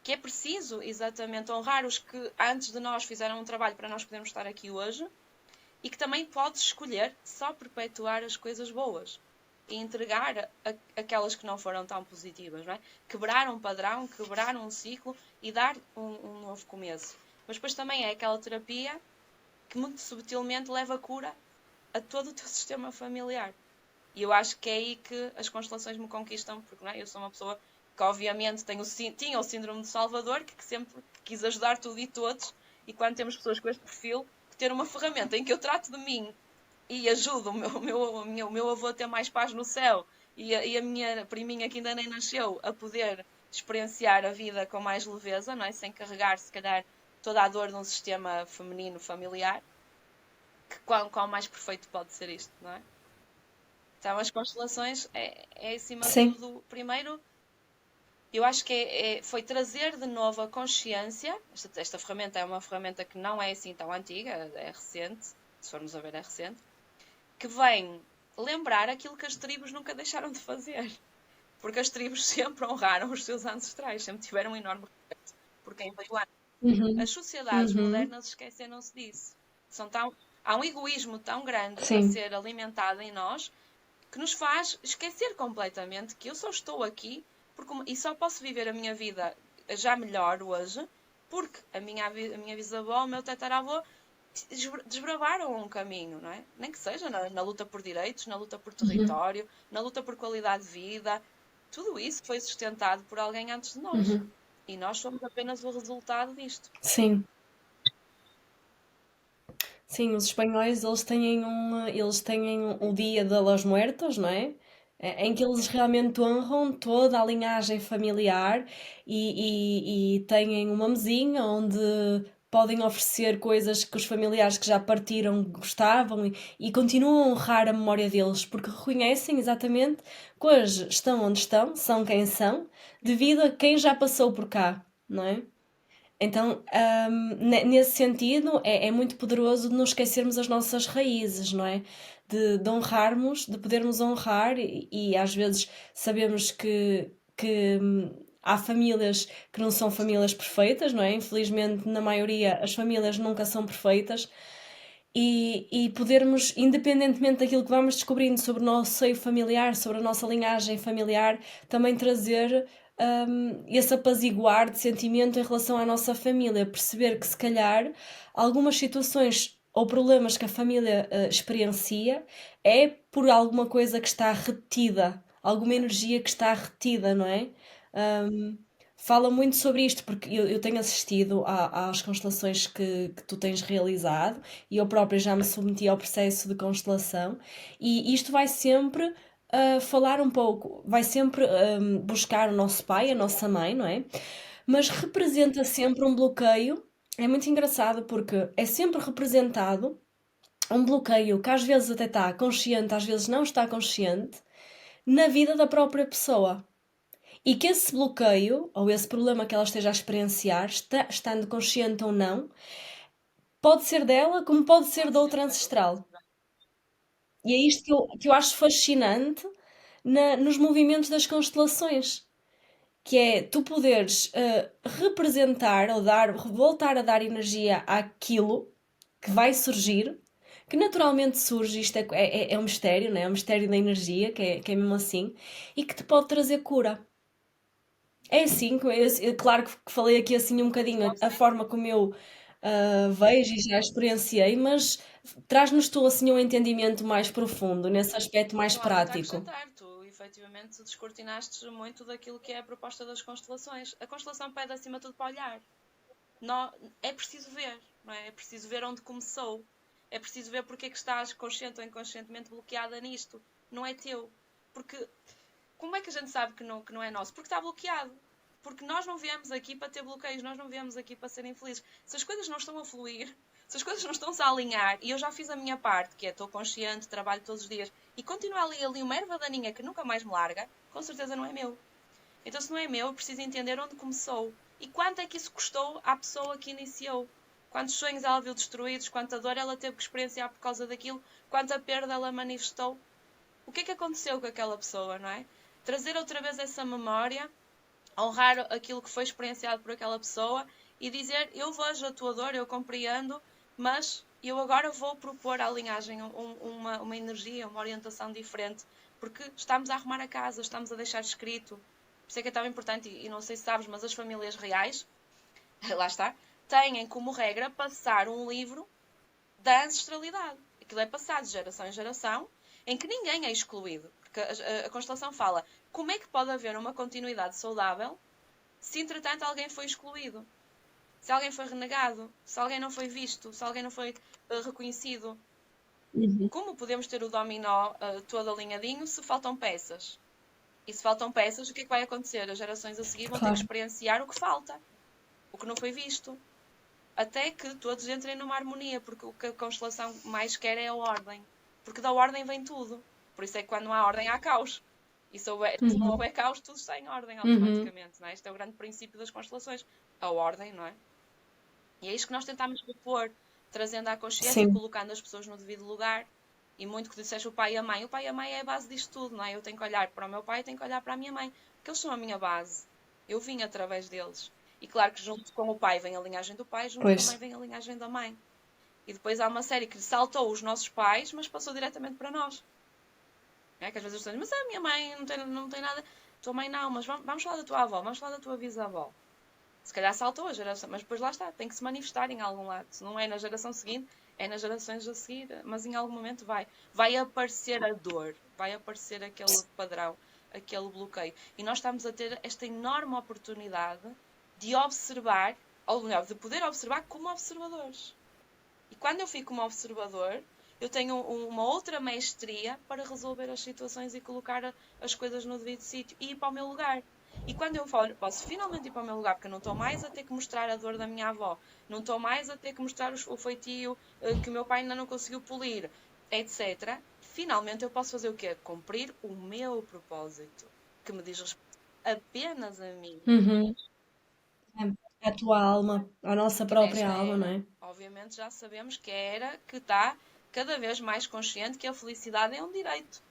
que é preciso exatamente honrar os que antes de nós fizeram um trabalho para nós podermos estar aqui hoje, e que também podes escolher só perpetuar as coisas boas e entregar aquelas que não foram tão positivas, não é? Quebrar um padrão, quebrar um ciclo e dar um novo começo. Mas depois também é aquela terapia que muito subtilmente leva cura a todo o teu sistema familiar. E eu acho que é aí que as constelações me conquistam, porque não é? Eu sou uma pessoa que obviamente tinha o síndrome de Salvador, que sempre quis ajudar tudo e todos, e quando temos pessoas com este perfil, ter uma ferramenta em que eu trato de mim e ajudo o meu avô a ter mais paz no céu e a minha priminha que ainda nem nasceu a poder experienciar a vida com mais leveza, não é? Sem carregar, se calhar, toda a dor de um sistema feminino familiar, que quão mais perfeito pode ser isto, não é? Então, as constelações é acima de Sim. tudo, primeiro, eu acho que foi trazer de novo a consciência. Esta ferramenta é uma ferramenta que não é assim tão antiga, é recente, se formos a ver, é recente, que vem lembrar aquilo que as tribos nunca deixaram de fazer. Porque as tribos sempre honraram os seus ancestrais, sempre tiveram um enorme respeito por quem veio antes. Uhum. As sociedades Uhum. modernas esqueceram-se disso. Há um egoísmo tão grande a Sim. ser alimentado em nós que nos faz esquecer completamente que eu só estou aqui e só posso viver a minha vida já melhor hoje porque a minha bisavó, o meu tataravô desbravaram um caminho, não é? Nem que seja na luta por direitos, na luta por Uhum. território, na luta por qualidade de vida. Tudo isso foi sustentado por alguém antes de nós. Uhum. E nós somos apenas o resultado disto. Sim. Sim, os espanhóis eles têm o Dia de los Muertos, não é? Em que eles realmente honram toda a linhagem familiar e têm uma mesinha onde podem oferecer coisas que os familiares que já partiram gostavam e continuam a honrar a memória deles, porque reconhecem exatamente que hoje estão onde estão, são quem são, devido a quem já passou por cá, não é? Então, nesse sentido, é muito poderoso de não esquecermos as nossas raízes, não é? De honrarmos, de podermos honrar, e às vezes sabemos que há famílias que não são famílias perfeitas, não é? Infelizmente, na maioria, as famílias nunca são perfeitas, e podermos, independentemente daquilo que vamos descobrindo sobre o nosso seio familiar, sobre a nossa linhagem familiar, também trazer esse apaziguar de sentimento em relação à nossa família, perceber que se calhar algumas situações ou problemas que a família experiencia é por alguma coisa que está retida, alguma energia que está retida, não é? Um, Fala muito sobre isto, porque eu tenho assistido às constelações que tu tens realizado e eu própria já me submeti ao processo de constelação, e isto vai sempre falar um pouco, vai sempre buscar o nosso pai, a nossa mãe, não é? Mas representa sempre um bloqueio. É muito engraçado porque é sempre representado um bloqueio que às vezes até está consciente, às vezes não está consciente, na vida da própria pessoa. E que esse bloqueio, ou esse problema que ela esteja a experienciar, estando consciente ou não, pode ser dela como pode ser de outra ancestral. E é isto que eu acho fascinante nos movimentos das constelações. Que é tu poderes representar ou voltar a dar energia àquilo que vai surgir, que naturalmente surge, isto é um mistério, não é? É um mistério da energia, que é mesmo assim, e que te pode trazer cura. É assim, claro que falei aqui assim um bocadinho a forma como eu vejo e já experienciei, mas traz-nos tu assim um entendimento mais profundo, nesse aspecto mais Não há muito a prático. acrescentar. Tu, efetivamente, descortinaste muito daquilo que é a proposta das constelações. A constelação pede, acima de tudo, para olhar. Nó- É preciso ver, não é? É preciso ver onde começou. É preciso ver porque é que estás consciente ou inconscientemente bloqueada nisto. Não é teu. Porque como é que a gente sabe que não é nosso? Porque está bloqueado. Porque nós não viemos aqui para ter bloqueios, nós não viemos aqui para serem felizes. Se as coisas não estão a fluir, se as coisas não estão-se a alinhar, e eu já fiz a minha parte, que é estou consciente, trabalho todos os dias, e continua ali uma erva daninha que nunca mais me larga, com certeza não é meu. Então, se não é meu, eu preciso entender onde começou. E quanto é que isso custou à pessoa que iniciou? Quantos sonhos ela viu destruídos, quanta dor ela teve que experienciar por causa daquilo, quanta perda ela manifestou. O que é que aconteceu com aquela pessoa, não é? Trazer outra vez essa memória, honrar aquilo que foi experienciado por aquela pessoa e dizer: eu vejo a tua dor, eu compreendo, mas eu agora vou propor à linhagem uma energia, uma orientação diferente, porque estamos a arrumar a casa, estamos a deixar escrito. Por isso é que é tão importante, e não sei se sabes, mas as famílias reais, lá está, têm como regra passar um livro da ancestralidade. Aquilo é passado de geração em geração, em que ninguém é excluído. Porque a constelação fala como é que pode haver uma continuidade saudável se entretanto alguém foi excluído, se alguém foi renegado, se alguém não foi visto, se alguém não foi reconhecido. Uhum. Como podemos ter o dominó todo alinhadinho se faltam peças? E se faltam peças, o que é que vai acontecer? As gerações a seguir vão ter que Claro. experienciar o que falta, o que não foi visto. Até que todos entrem numa harmonia, porque o que a constelação mais quer é a ordem. Porque da ordem vem tudo. Por isso é que quando não há ordem há caos. E se não Uhum. houver caos, tudo está em ordem Uhum. automaticamente. Não é? Este é o grande princípio das constelações. A ordem, não é? E é isto que nós tentamos propor, trazendo à consciência, Sim. colocando as pessoas no devido lugar. E muito que disseste o pai e a mãe. O pai e a mãe é a base disto tudo, não é? Eu tenho que olhar para o meu pai e tenho que olhar para a minha mãe. Porque eles são a minha base. Eu vim através deles. E claro que junto com o pai vem a linhagem do pai, junto com Pois. a mãe vem a linhagem da mãe. E depois há uma série que saltou os nossos pais, mas passou diretamente para nós. É que às vezes eu mas a minha mãe não tem nada. Tua mãe não, mas vamos falar da tua avó, vamos falar da tua bisavó. Se calhar saltou a geração, mas depois lá está, tem que se manifestar em algum lado. Se não é na geração seguinte, é nas gerações a seguir, mas em algum momento vai. Vai aparecer a dor, vai aparecer aquele padrão, aquele bloqueio. E nós estamos a ter esta enorme oportunidade de observar, ou melhor, de poder observar como observadores. E quando eu fico como observador, eu tenho uma outra mestria para resolver as situações e colocar as coisas no devido sítio e ir para o meu lugar. E quando eu posso finalmente ir para o meu lugar, porque eu não estou mais a ter que mostrar a dor da minha avó, não estou mais a ter que mostrar o feitio que o meu pai ainda não conseguiu polir, etc. Finalmente eu posso fazer o quê? Cumprir o meu propósito, que me diz respeito apenas a mim. Uhum. É a tua alma, a nossa E própria nesta alma, não era, é? obviamente, já sabemos que é a era que está cada vez mais consciente que a felicidade é um direito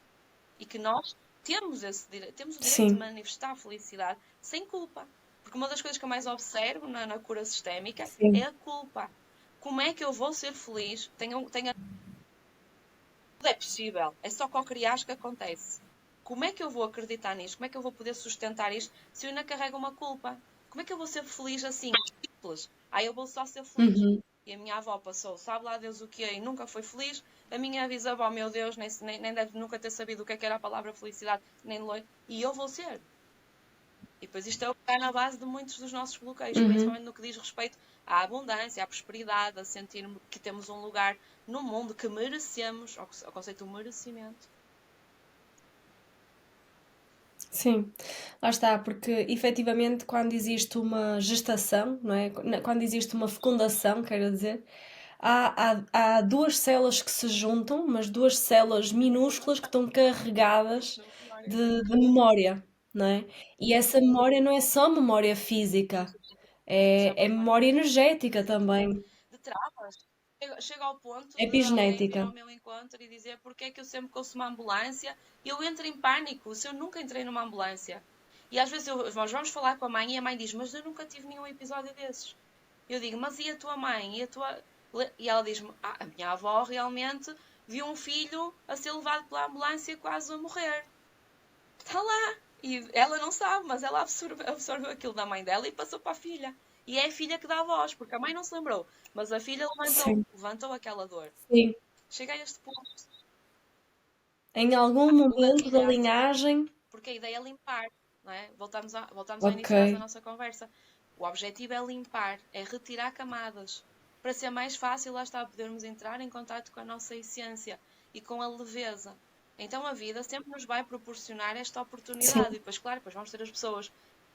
e que nós temos esse direito, temos o direito de Sim. manifestar a felicidade sem culpa. Porque uma das coisas que eu mais observo na cura sistémica é Sim. a culpa. Como é que eu vou ser feliz? Tudo é possível, é só com o criar que acontece. Como é que eu vou acreditar nisto? Como é que eu vou poder sustentar isto se eu ainda carrego uma culpa? Como é que eu vou ser feliz assim, simples? Eu vou só ser feliz. Uhum. E a minha avó passou, sabe lá Deus o que é, e nunca foi feliz. A minha bisavó, meu Deus, nem deve nunca ter sabido o que é que era a palavra felicidade, nem longe. E eu vou ser. E depois isto é o que está na base de muitos dos nossos bloqueios, Uhum. principalmente no que diz respeito à abundância, à prosperidade, a sentir que temos um lugar no mundo que merecemos, ao conceito do merecimento. Sim, lá está, porque efetivamente quando existe uma gestação, não é? Quando existe uma fecundação, quero dizer, há duas células que se juntam, mas duas células minúsculas que estão carregadas de memória, não é? E essa memória não é só memória física, é Chama-se memória memória energética energética. também, De traumas. Chega ao ponto de alguém vir epigenética. ao meu encontro e dizer porque é que eu sempre que ouço uma ambulância eu entro em pânico se eu nunca entrei numa ambulância. E às vezes nós vamos falar com a mãe e a mãe diz, mas eu nunca tive nenhum episódio desses. Eu digo, mas e a tua mãe? E ela diz-me, a minha avó realmente viu um filho a ser levado pela ambulância quase a morrer. Está lá. E ela não sabe, mas ela absorveu aquilo da mãe dela e passou para a filha. E é a filha que dá a voz, porque a mãe não se lembrou, mas a filha Sim, levantou aquela dor. sim. Chega a este ponto, Em algum o momento da gatilhar, linhagem. porque a ideia é limpar, não é? Voltamos ao Ok. início da nossa conversa. O objetivo é limpar, é retirar camadas, para ser mais fácil, lá está, podermos entrar em contato com a nossa essência e com a leveza. Então a vida sempre nos vai proporcionar esta Sim, oportunidade. E depois, claro, depois vamos ter as pessoas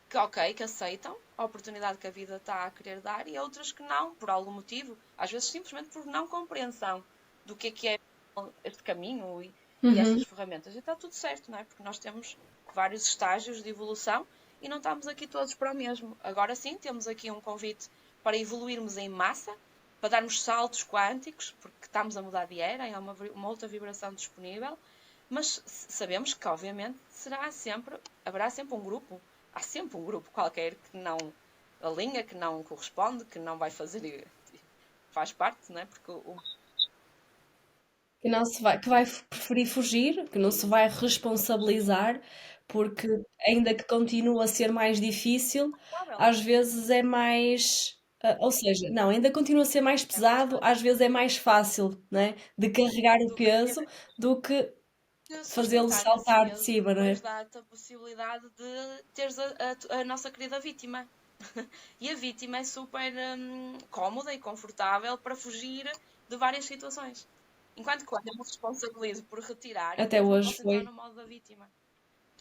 que, ok, que aceitam a oportunidade que a vida está a querer dar e outras que não, por algum motivo. Às vezes simplesmente por não compreensão do que é este caminho e estas uhum, ferramentas. E está tudo certo, não é? Porque nós temos vários estágios de evolução e não estamos aqui todos para o mesmo. Agora sim, temos aqui um convite para evoluirmos em massa, para darmos saltos quânticos, porque estamos a mudar de era, é uma outra vibração disponível, mas sabemos que, obviamente, haverá sempre um grupo, há sempre um grupo qualquer que não alinha, que não corresponde, que não vai fazer e faz parte, não é? Porque que vai preferir fugir, que não se vai responsabilizar, porque ainda que continue a ser mais difícil, provável às vezes é mais, ou seja, não, ainda continua a ser mais é mais pesado, fácil às vezes é mais fácil, né, de carregar o do que ter peso do que que fazê-lo sustentar esse saltar de peso cima, não depois é? dá-te a possibilidade de teres a nossa querida vítima. E a vítima é super cómoda e confortável para fugir de várias situações. Enquanto que quando eu me responsabilizo por retirar, eu Até depois não hoje posso entrar foi. no modo da vítima.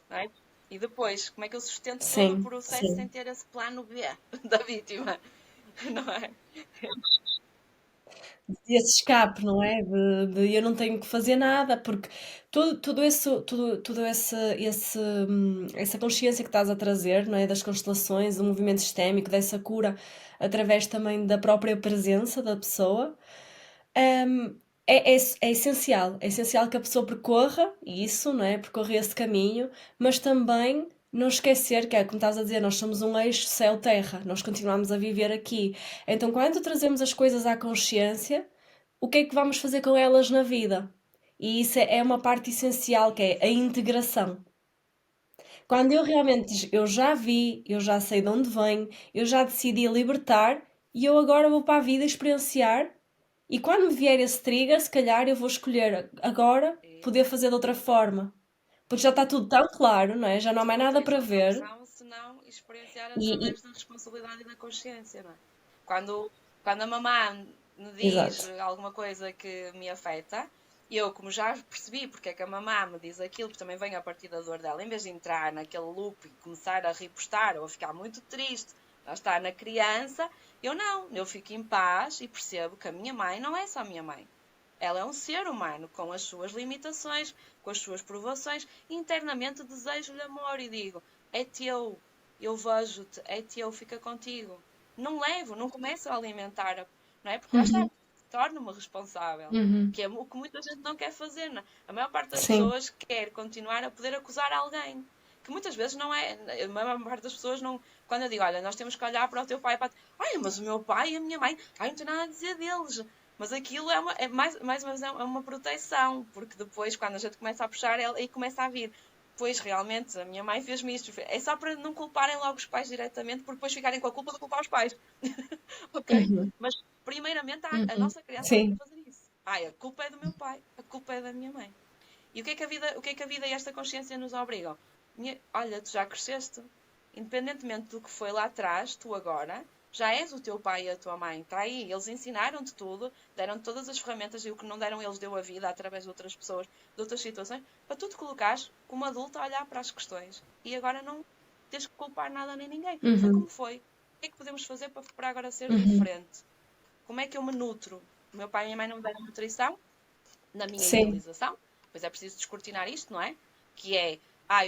Não é? E depois, como é que eu sustento todo o Sim, processo sem sim. ter esse plano B da vítima? Não é? Esse escape, não é? De eu não tenho que fazer nada, porque essa consciência que estás a trazer, não é? Das constelações, do movimento sistémico, dessa cura, através também da própria presença da pessoa, hum, é essencial que a pessoa percorra isso, não é? Percorra esse caminho, mas também não esquecer que é como estás a dizer, nós somos um eixo céu-terra, nós continuamos a viver aqui. Então, quando trazemos as coisas à consciência, o que é que vamos fazer com elas na vida? E isso é uma parte essencial, que é a integração. Quando eu realmente eu já vi, eu já sei de onde venho, eu já decidi libertar e eu agora vou para a vida experienciar. E quando me vier esse trigger, se calhar eu vou escolher agora poder fazer de outra forma. Porque já está tudo tão claro, não é? Já não há Exato. mais Outra, nada para exato, outra ver. opção, se não experienciar E, através da responsabilidade e da consciência, não é? Quando, quando a mamã me diz exato. alguma coisa que me afeta, eu, como já percebi porque é que a mamã me diz aquilo, porque também vem a partir da dor dela, em vez de entrar naquele loop e começar a repostar ou a ficar muito triste, lá está na criança, eu não, eu fico em paz e percebo que a minha mãe não é só a minha mãe. Ela é um ser humano com as suas limitações, com as suas provações. Internamente desejo-lhe amor e digo: é teu, eu vejo-te, é teu, fica contigo. Não levo, não começo a alimentar, não é? Porque lá está, Uhum, torno-me responsável. uhum. Que é o que muita gente não quer fazer. Não é? A maior parte das Sim. pessoas quer continuar a poder acusar alguém. Que muitas vezes não é. A maior parte das pessoas não. Quando eu digo, olha, nós temos que olhar para o teu pai e para. Ai, mas o meu pai e a minha mãe. Ai, não tenho nada a dizer deles. Mas aquilo mais uma vez é uma proteção, porque depois, quando a gente começa a puxar, aí começa a vir. Pois realmente, a minha mãe fez-me isto. É só para não culparem logo os pais diretamente, porque depois ficarem com a culpa de culpar os pais. Ok? Uhum, Mas, primeiramente, a uhum. nossa criança não quer Sim. fazer isso. Ai, a culpa é do meu pai, a culpa é da minha mãe. E o que é que a vida e esta consciência nos obrigam? Olha, tu já cresceste. Independentemente do que foi lá atrás, tu agora já és o teu pai e a tua mãe. Está aí. Eles ensinaram-te tudo, deram-te todas as ferramentas e o que não deram eles deu a vida através de outras pessoas, de outras situações, para tu te colocares como adulto a olhar para as questões. E agora não tens que culpar nada nem ninguém. Foi Uhum, como foi. O que é que podemos fazer para agora ser uhum. diferente? Como é que eu me nutro? O meu pai e a minha mãe não me deram nutrição, na minha Sim. idealização, pois é preciso descortinar isto, não é? Que é,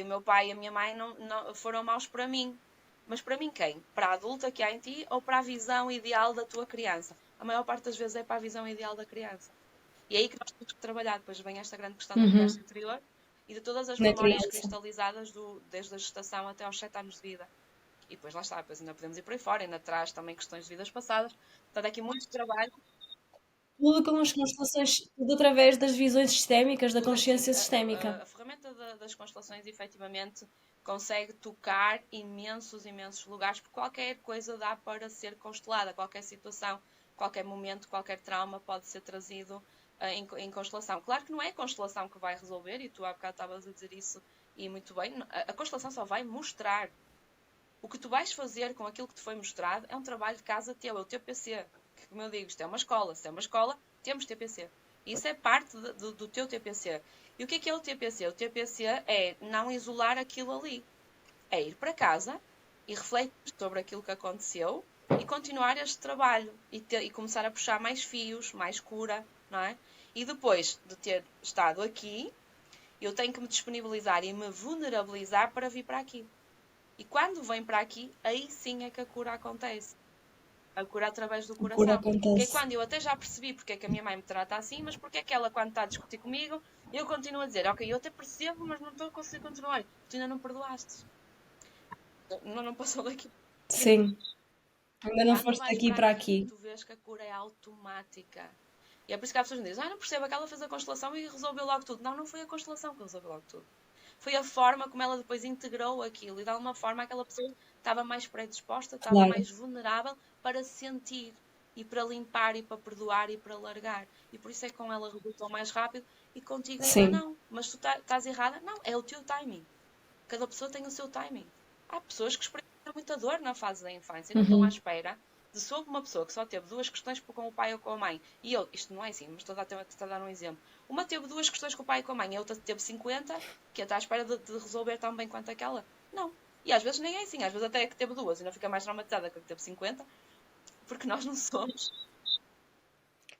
o meu pai e a minha mãe não foram maus para mim. Mas para mim quem? Para a adulta que há em ti ou para a visão ideal da tua criança? A maior parte das vezes é para a visão ideal da criança. E é aí que nós temos que trabalhar. Depois vem esta grande questão da criança Uhum. interior e de todas as Na memórias criança. cristalizadas desde a gestação até aos 7 anos de vida. E depois lá está, depois ainda podemos ir por aí fora, ainda traz também questões de vidas passadas. Portanto, aqui muito trabalho. Tudo com as constelações, tudo através das visões sistémicas, da Tudo aqui. consciência A sistémica. ferramenta das constelações, efetivamente, consegue tocar imensos, imensos lugares, porque qualquer coisa dá para ser constelada, qualquer situação, qualquer momento, qualquer trauma pode ser trazido em constelação. Claro que não é a constelação que vai resolver, e tu há bocado estavas a dizer isso, e muito bem, a constelação só vai mostrar. O que tu vais fazer com aquilo que te foi mostrado é um trabalho de casa teu, é o teu TPC. Que, como eu digo, isto é uma escola. Se é uma escola, temos TPC. Isso é parte do teu TPC. E o que é o TPC? O TPC é não isolar aquilo ali. É ir para casa e refletir sobre aquilo que aconteceu e continuar este trabalho e começar a puxar mais fios, mais cura, não é? E depois de ter estado aqui, eu tenho que me disponibilizar e me vulnerabilizar para vir para aqui. E quando vem para aqui, aí sim é que a cura acontece. A cura através do A cura coração. Que é acontece. quando eu até já percebi porque é que a minha mãe me trata assim, mas porque é que ela, quando está a discutir comigo, eu continuo a dizer: Ok, eu até percebo, mas não estou a conseguir continuar. Tu ainda não perdoaste. Não passou daqui. Sim, ainda não Quando foste vais aqui para para aqui, aqui. tu vês que a cura é automática. E é por isso que há pessoas que dizem: não percebo, aquela fez a constelação e resolveu logo tudo. Não, não foi a constelação que resolveu logo tudo. Foi a forma como ela depois integrou aquilo e de alguma forma aquela pessoa estava mais predisposta, estava Claro, mais vulnerável para sentir e para limpar e para perdoar e para largar. E por isso é que com ela resultou mais rápido e contigo ainda sim. não. Mas tu estás errada? Não, é o teu timing. Cada pessoa tem o seu timing. Há pessoas que experimentam muita dor na fase da infância e não estão à Uhum. espera de soube uma pessoa que só teve duas questões com o pai ou com a mãe. E eu, isto não é assim, mas estou a dar um exemplo. Uma teve duas questões com o pai e com a mãe, e a outra teve 50, que está à espera de resolver tão bem quanto aquela. Não. E às vezes nem é assim, às vezes até é que teve duas e não fica mais traumatizada que a que teve 50, porque nós não somos.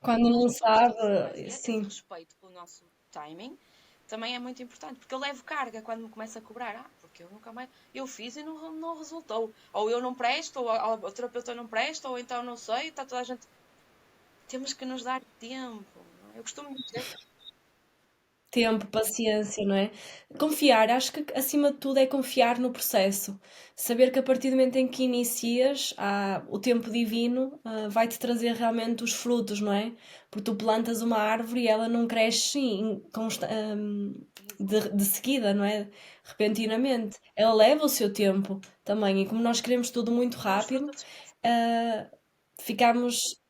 Quando Nós não não somos todos iguais. sabe, E esse sim. respeito pelo nosso timing também é muito importante, porque eu levo carga quando me começa a cobrar. Porque eu nunca mais. Eu fiz e não resultou. Ou eu não presto, ou o terapeuta não presta, ou então não sei, está toda a gente. Temos que nos dar tempo. Não é? Eu costumo dizer. Tempo, paciência, não é? Confiar, acho que acima de tudo é confiar no processo. Saber que a partir do momento em que inicias, o tempo divino, vai-te trazer realmente os frutos, não é? Porque tu plantas uma árvore e ela não cresce de seguida, não é? Repentinamente. Ela leva o seu tempo também. E como nós queremos tudo muito E os rápido, frutos. ah, ficamos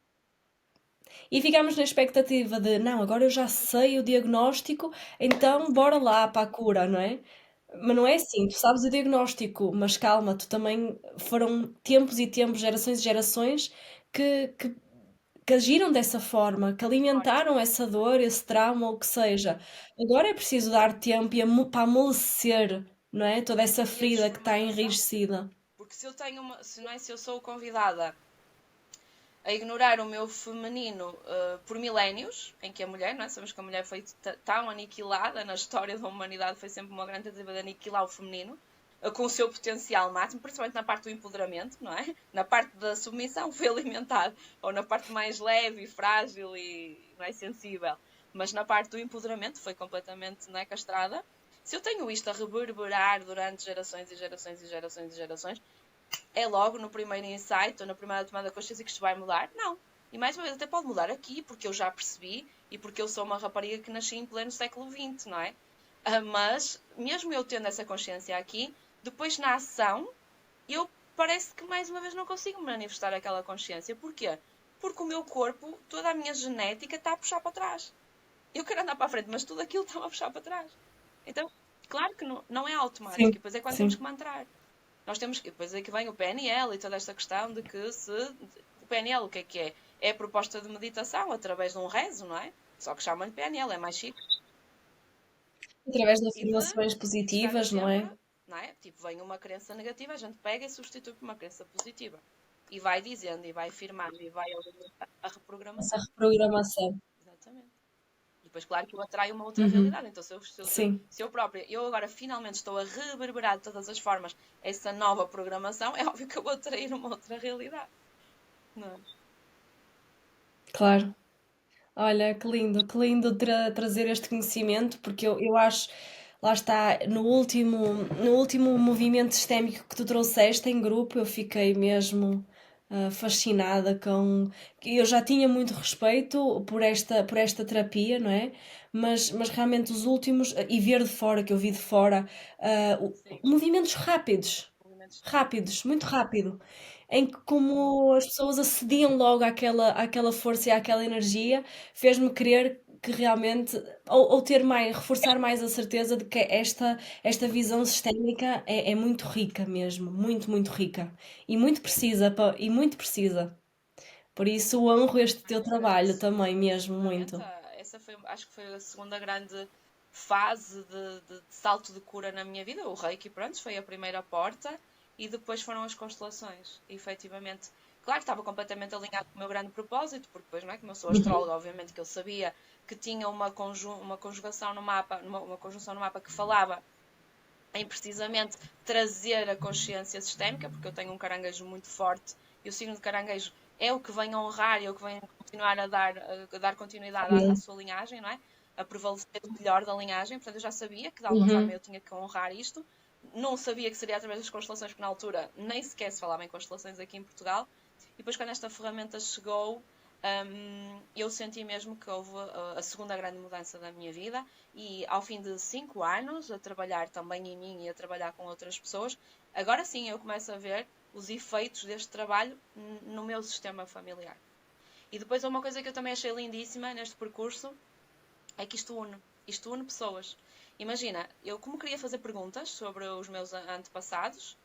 e ficamos na expectativa de, não, agora eu já sei o diagnóstico, então bora lá para a cura, não é? Mas não é assim, tu sabes o diagnóstico, mas calma, tu também foram tempos e tempos, gerações e gerações que, que, que agiram dessa forma, que Ora, alimentaram essa dor, esse trauma, ou o que seja. Agora é preciso dar tempo para amolecer, não é? Toda essa e a ferida que está desformatação. enrijecida. Porque se eu tenho uma. Se, não é, se eu sou convidada a ignorar o meu feminino por milénios, em que a mulher, não é? Sabemos que a mulher foi tão aniquilada na história da humanidade, foi sempre uma grande tentativa de aniquilar o feminino, com o seu potencial máximo, principalmente na parte do empoderamento, não é? Na parte da submissão foi alimentado, ou na parte mais leve e frágil e não é, sensível, mas na parte do empoderamento foi completamente não é, castrada. Se eu tenho isto a reverberar durante gerações e gerações e gerações e gerações, é logo no primeiro insight ou na primeira tomada de consciência que isto vai mudar? Não. E mais uma vez, até pode mudar aqui, porque eu já percebi e porque eu sou uma rapariga que nasci em pleno século XX, não é? Mas, mesmo eu tendo essa consciência aqui, depois na ação, eu parece que mais uma vez não consigo manifestar aquela consciência. Porquê? Porque o meu corpo, toda a minha genética está a puxar para trás. Eu quero andar para a frente, mas tudo aquilo está a puxar para trás. Então, claro que não é automático. E Sim, depois é quando temos que sim. mantrar. Nós temos que, depois é que vem o PNL e toda esta questão de que se. O PNL, o que é que é? É a proposta de meditação através de um rezo, não é? Só que chamam-lhe PNL, é mais chique. Através de E de afirmações estar positivas, não sempre, é? não é? Tipo, vem uma crença negativa, a gente pega e substitui por uma crença positiva. E vai dizendo, e vai afirmando, e vai alimentar a Essa reprogramação. reprogramação. Exatamente. E depois, claro que eu atraio uma outra Uhum. realidade. Então, Sim. se eu própria, eu agora finalmente estou a reverberar de todas as formas essa nova programação, é óbvio que eu vou atrair uma outra realidade. Não é? Claro. Olha, que lindo trazer este conhecimento, porque eu acho, lá está, no último movimento sistémico que tu trouxeste em grupo, eu fiquei mesmo. fascinada com. Eu já tinha muito respeito por esta terapia, não é? Mas realmente os últimos, e ver de fora, que eu vi de fora, Sim, movimentos rápidos, movimentos. rápidos, muito rápido, em que como as pessoas acediam logo àquela força e àquela energia, fez-me querer que realmente, ou ter mais, reforçar mais a certeza de que esta visão sistémica é muito rica mesmo, muito, muito rica. E muito precisa, e muito precisa. Por isso honro este teu Eu trabalho agradeço. também, mesmo Efetivamente, muito. essa foi, acho que foi a segunda grande fase de salto de cura na minha vida. O Reiki, pronto, foi a primeira porta e depois foram as constelações. E, efetivamente, claro que estava completamente alinhado com o meu grande propósito, porque depois, não é? Como eu sou Uhum. astróloga, obviamente que eu sabia que tinha uma conjugação no mapa, uma conjunção no mapa que falava em precisamente trazer a consciência sistémica, porque eu tenho um caranguejo muito forte e o signo de caranguejo é o que vem honrar e é o que vem continuar a dar continuidade à Sim. sua linhagem, não é? A prevalecer o melhor da linhagem. Portanto, eu já sabia que de alguma forma Uhum. eu tinha que honrar isto. Não sabia que seria através das constelações, porque na altura nem sequer se falava em constelações aqui em Portugal. E depois, quando esta ferramenta chegou, eu senti mesmo que houve a segunda grande mudança da minha vida e ao fim de 5 anos a trabalhar também em mim e a trabalhar com outras pessoas, agora sim eu começo a ver os efeitos deste trabalho no meu sistema familiar. E depois uma coisa que eu também achei lindíssima neste percurso é que isto une pessoas. Imagina, eu como queria fazer perguntas sobre os meus antepassados,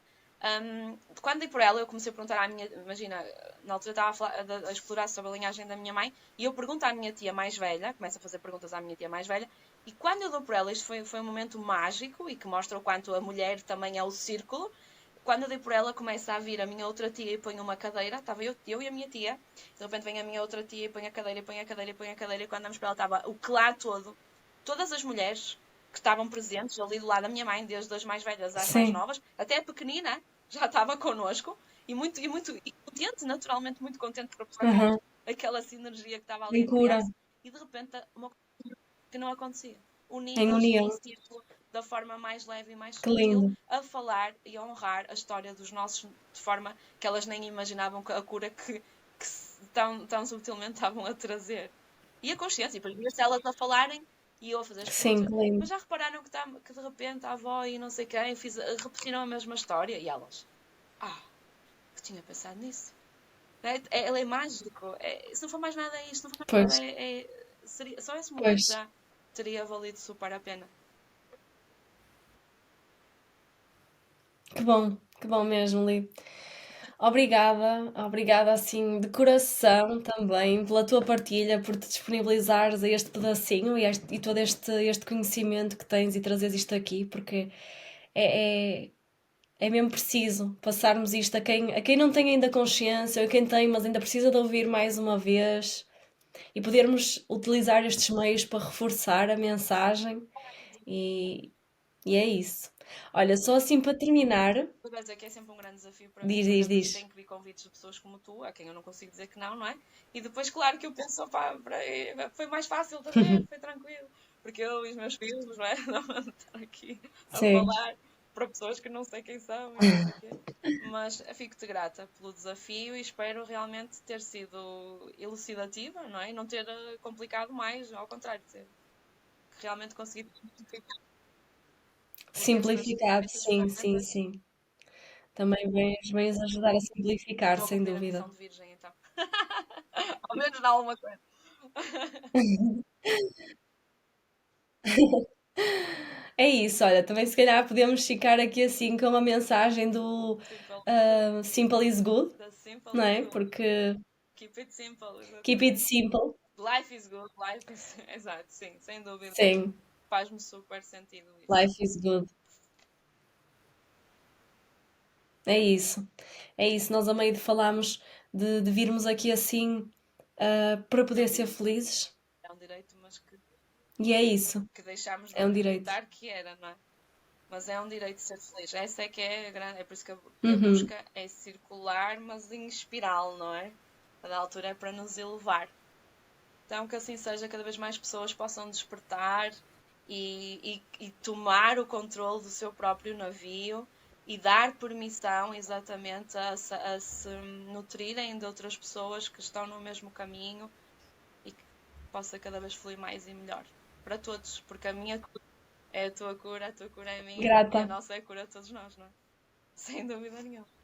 quando dei por ela, eu comecei a perguntar à minha. Imagina, na altura eu estava a explorar sobre a linhagem da minha mãe, e eu pergunto à minha tia mais velha, começo a fazer perguntas à minha tia mais velha, e quando eu dou por ela, isto foi um momento mágico e que mostra o quanto a mulher também é o círculo. Quando eu dei por ela, começa a vir a minha outra tia e põe uma cadeira, estava eu e a minha tia, de repente vem a minha outra tia e põe a cadeira, e põe a cadeira, e põe a cadeira, e quando damos para ela estava o clã todo, todas as mulheres que estavam presentes ali do lado da minha mãe, desde as mais velhas às mais Sim. novas, até a pequenina, já estava connosco e contente, naturalmente muito contente por absorver Uhum. aquela sinergia que estava ali Em a cura, criar-se e de repente uma coisa que não acontecia. em Unidas num união. círculo da forma mais leve e mais Que sutil, lindo. a falar e a honrar a história dos nossos de forma que elas nem imaginavam a cura que tão subtilmente estavam a trazer. E a consciência, e depois via-se elas a falarem e eu a fazer as perguntas. Sim, que lindo. Mas já repararam que de repente a avó e não sei quem repetiram a mesma história? E elas, eu tinha pensado nisso. Ele é mágico. Se não for mais nada é isto, se não for mais Pois, nada só esse momento pois. já teria valido super a pena. Que bom mesmo, Li. Obrigada, obrigada assim de coração também pela tua partilha, por te disponibilizares a este pedacinho e todo este conhecimento que tens e trazeres isto aqui, porque é, é, é mesmo preciso passarmos isto a quem não tem ainda consciência, ou a quem tem, mas ainda precisa de ouvir mais uma vez e podermos utilizar estes meios para reforçar a mensagem e, e é isso. Olha, só assim para terminar, Eu vou dizer que é sempre um grande desafio para mim, diz, porque diz. tenho que vir convites de pessoas como tu, a quem eu não consigo dizer que não é? E depois, claro que eu penso, opá, foi mais fácil de ver, foi tranquilo, porque eu e os meus filhos, não é? Não vou estar aqui a Sim, falar para pessoas que não sei quem são e não sei o quê. Mas fico-te grata pelo desafio e espero realmente ter sido elucidativa, não é? E não ter complicado mais, ao contrário, que realmente consegui simplificar, porque simplificado, estas sim, sim, ferramentas. sim. Também vens ajudar a simplificar, Estou a sem cumprir a dúvida. missão de virgem, então. Ao menos dá alguma coisa. É isso, olha, também se calhar podemos ficar aqui assim com uma mensagem do Simple. Simple is good, The simple não is é? good. Porque Keep it simple, keep it exatamente. simple, Life is good, life is. Exato, sim, sem dúvida. sim, Faz-me super sentido isso. life is good. É isso, é isso. Nós a meio de falarmos de virmos aqui assim para poder ser felizes, É um direito, mas que, e é isso, que deixámos de é um direito. acreditar que era, não é? Mas é um direito de ser feliz. Essa é que é a grande. É por isso que a Uhum. busca é circular, mas em espiral, não é? A da altura é para nos elevar. Então, que assim seja, cada vez mais pessoas possam despertar e tomar o controle do seu próprio navio e dar permissão exatamente a se nutrirem de outras pessoas que estão no mesmo caminho e que possa cada vez fluir mais e melhor para todos, porque a minha cura é a tua cura é a minha e a Grata. nossa é a cura de todos nós, não é? Sem dúvida nenhuma.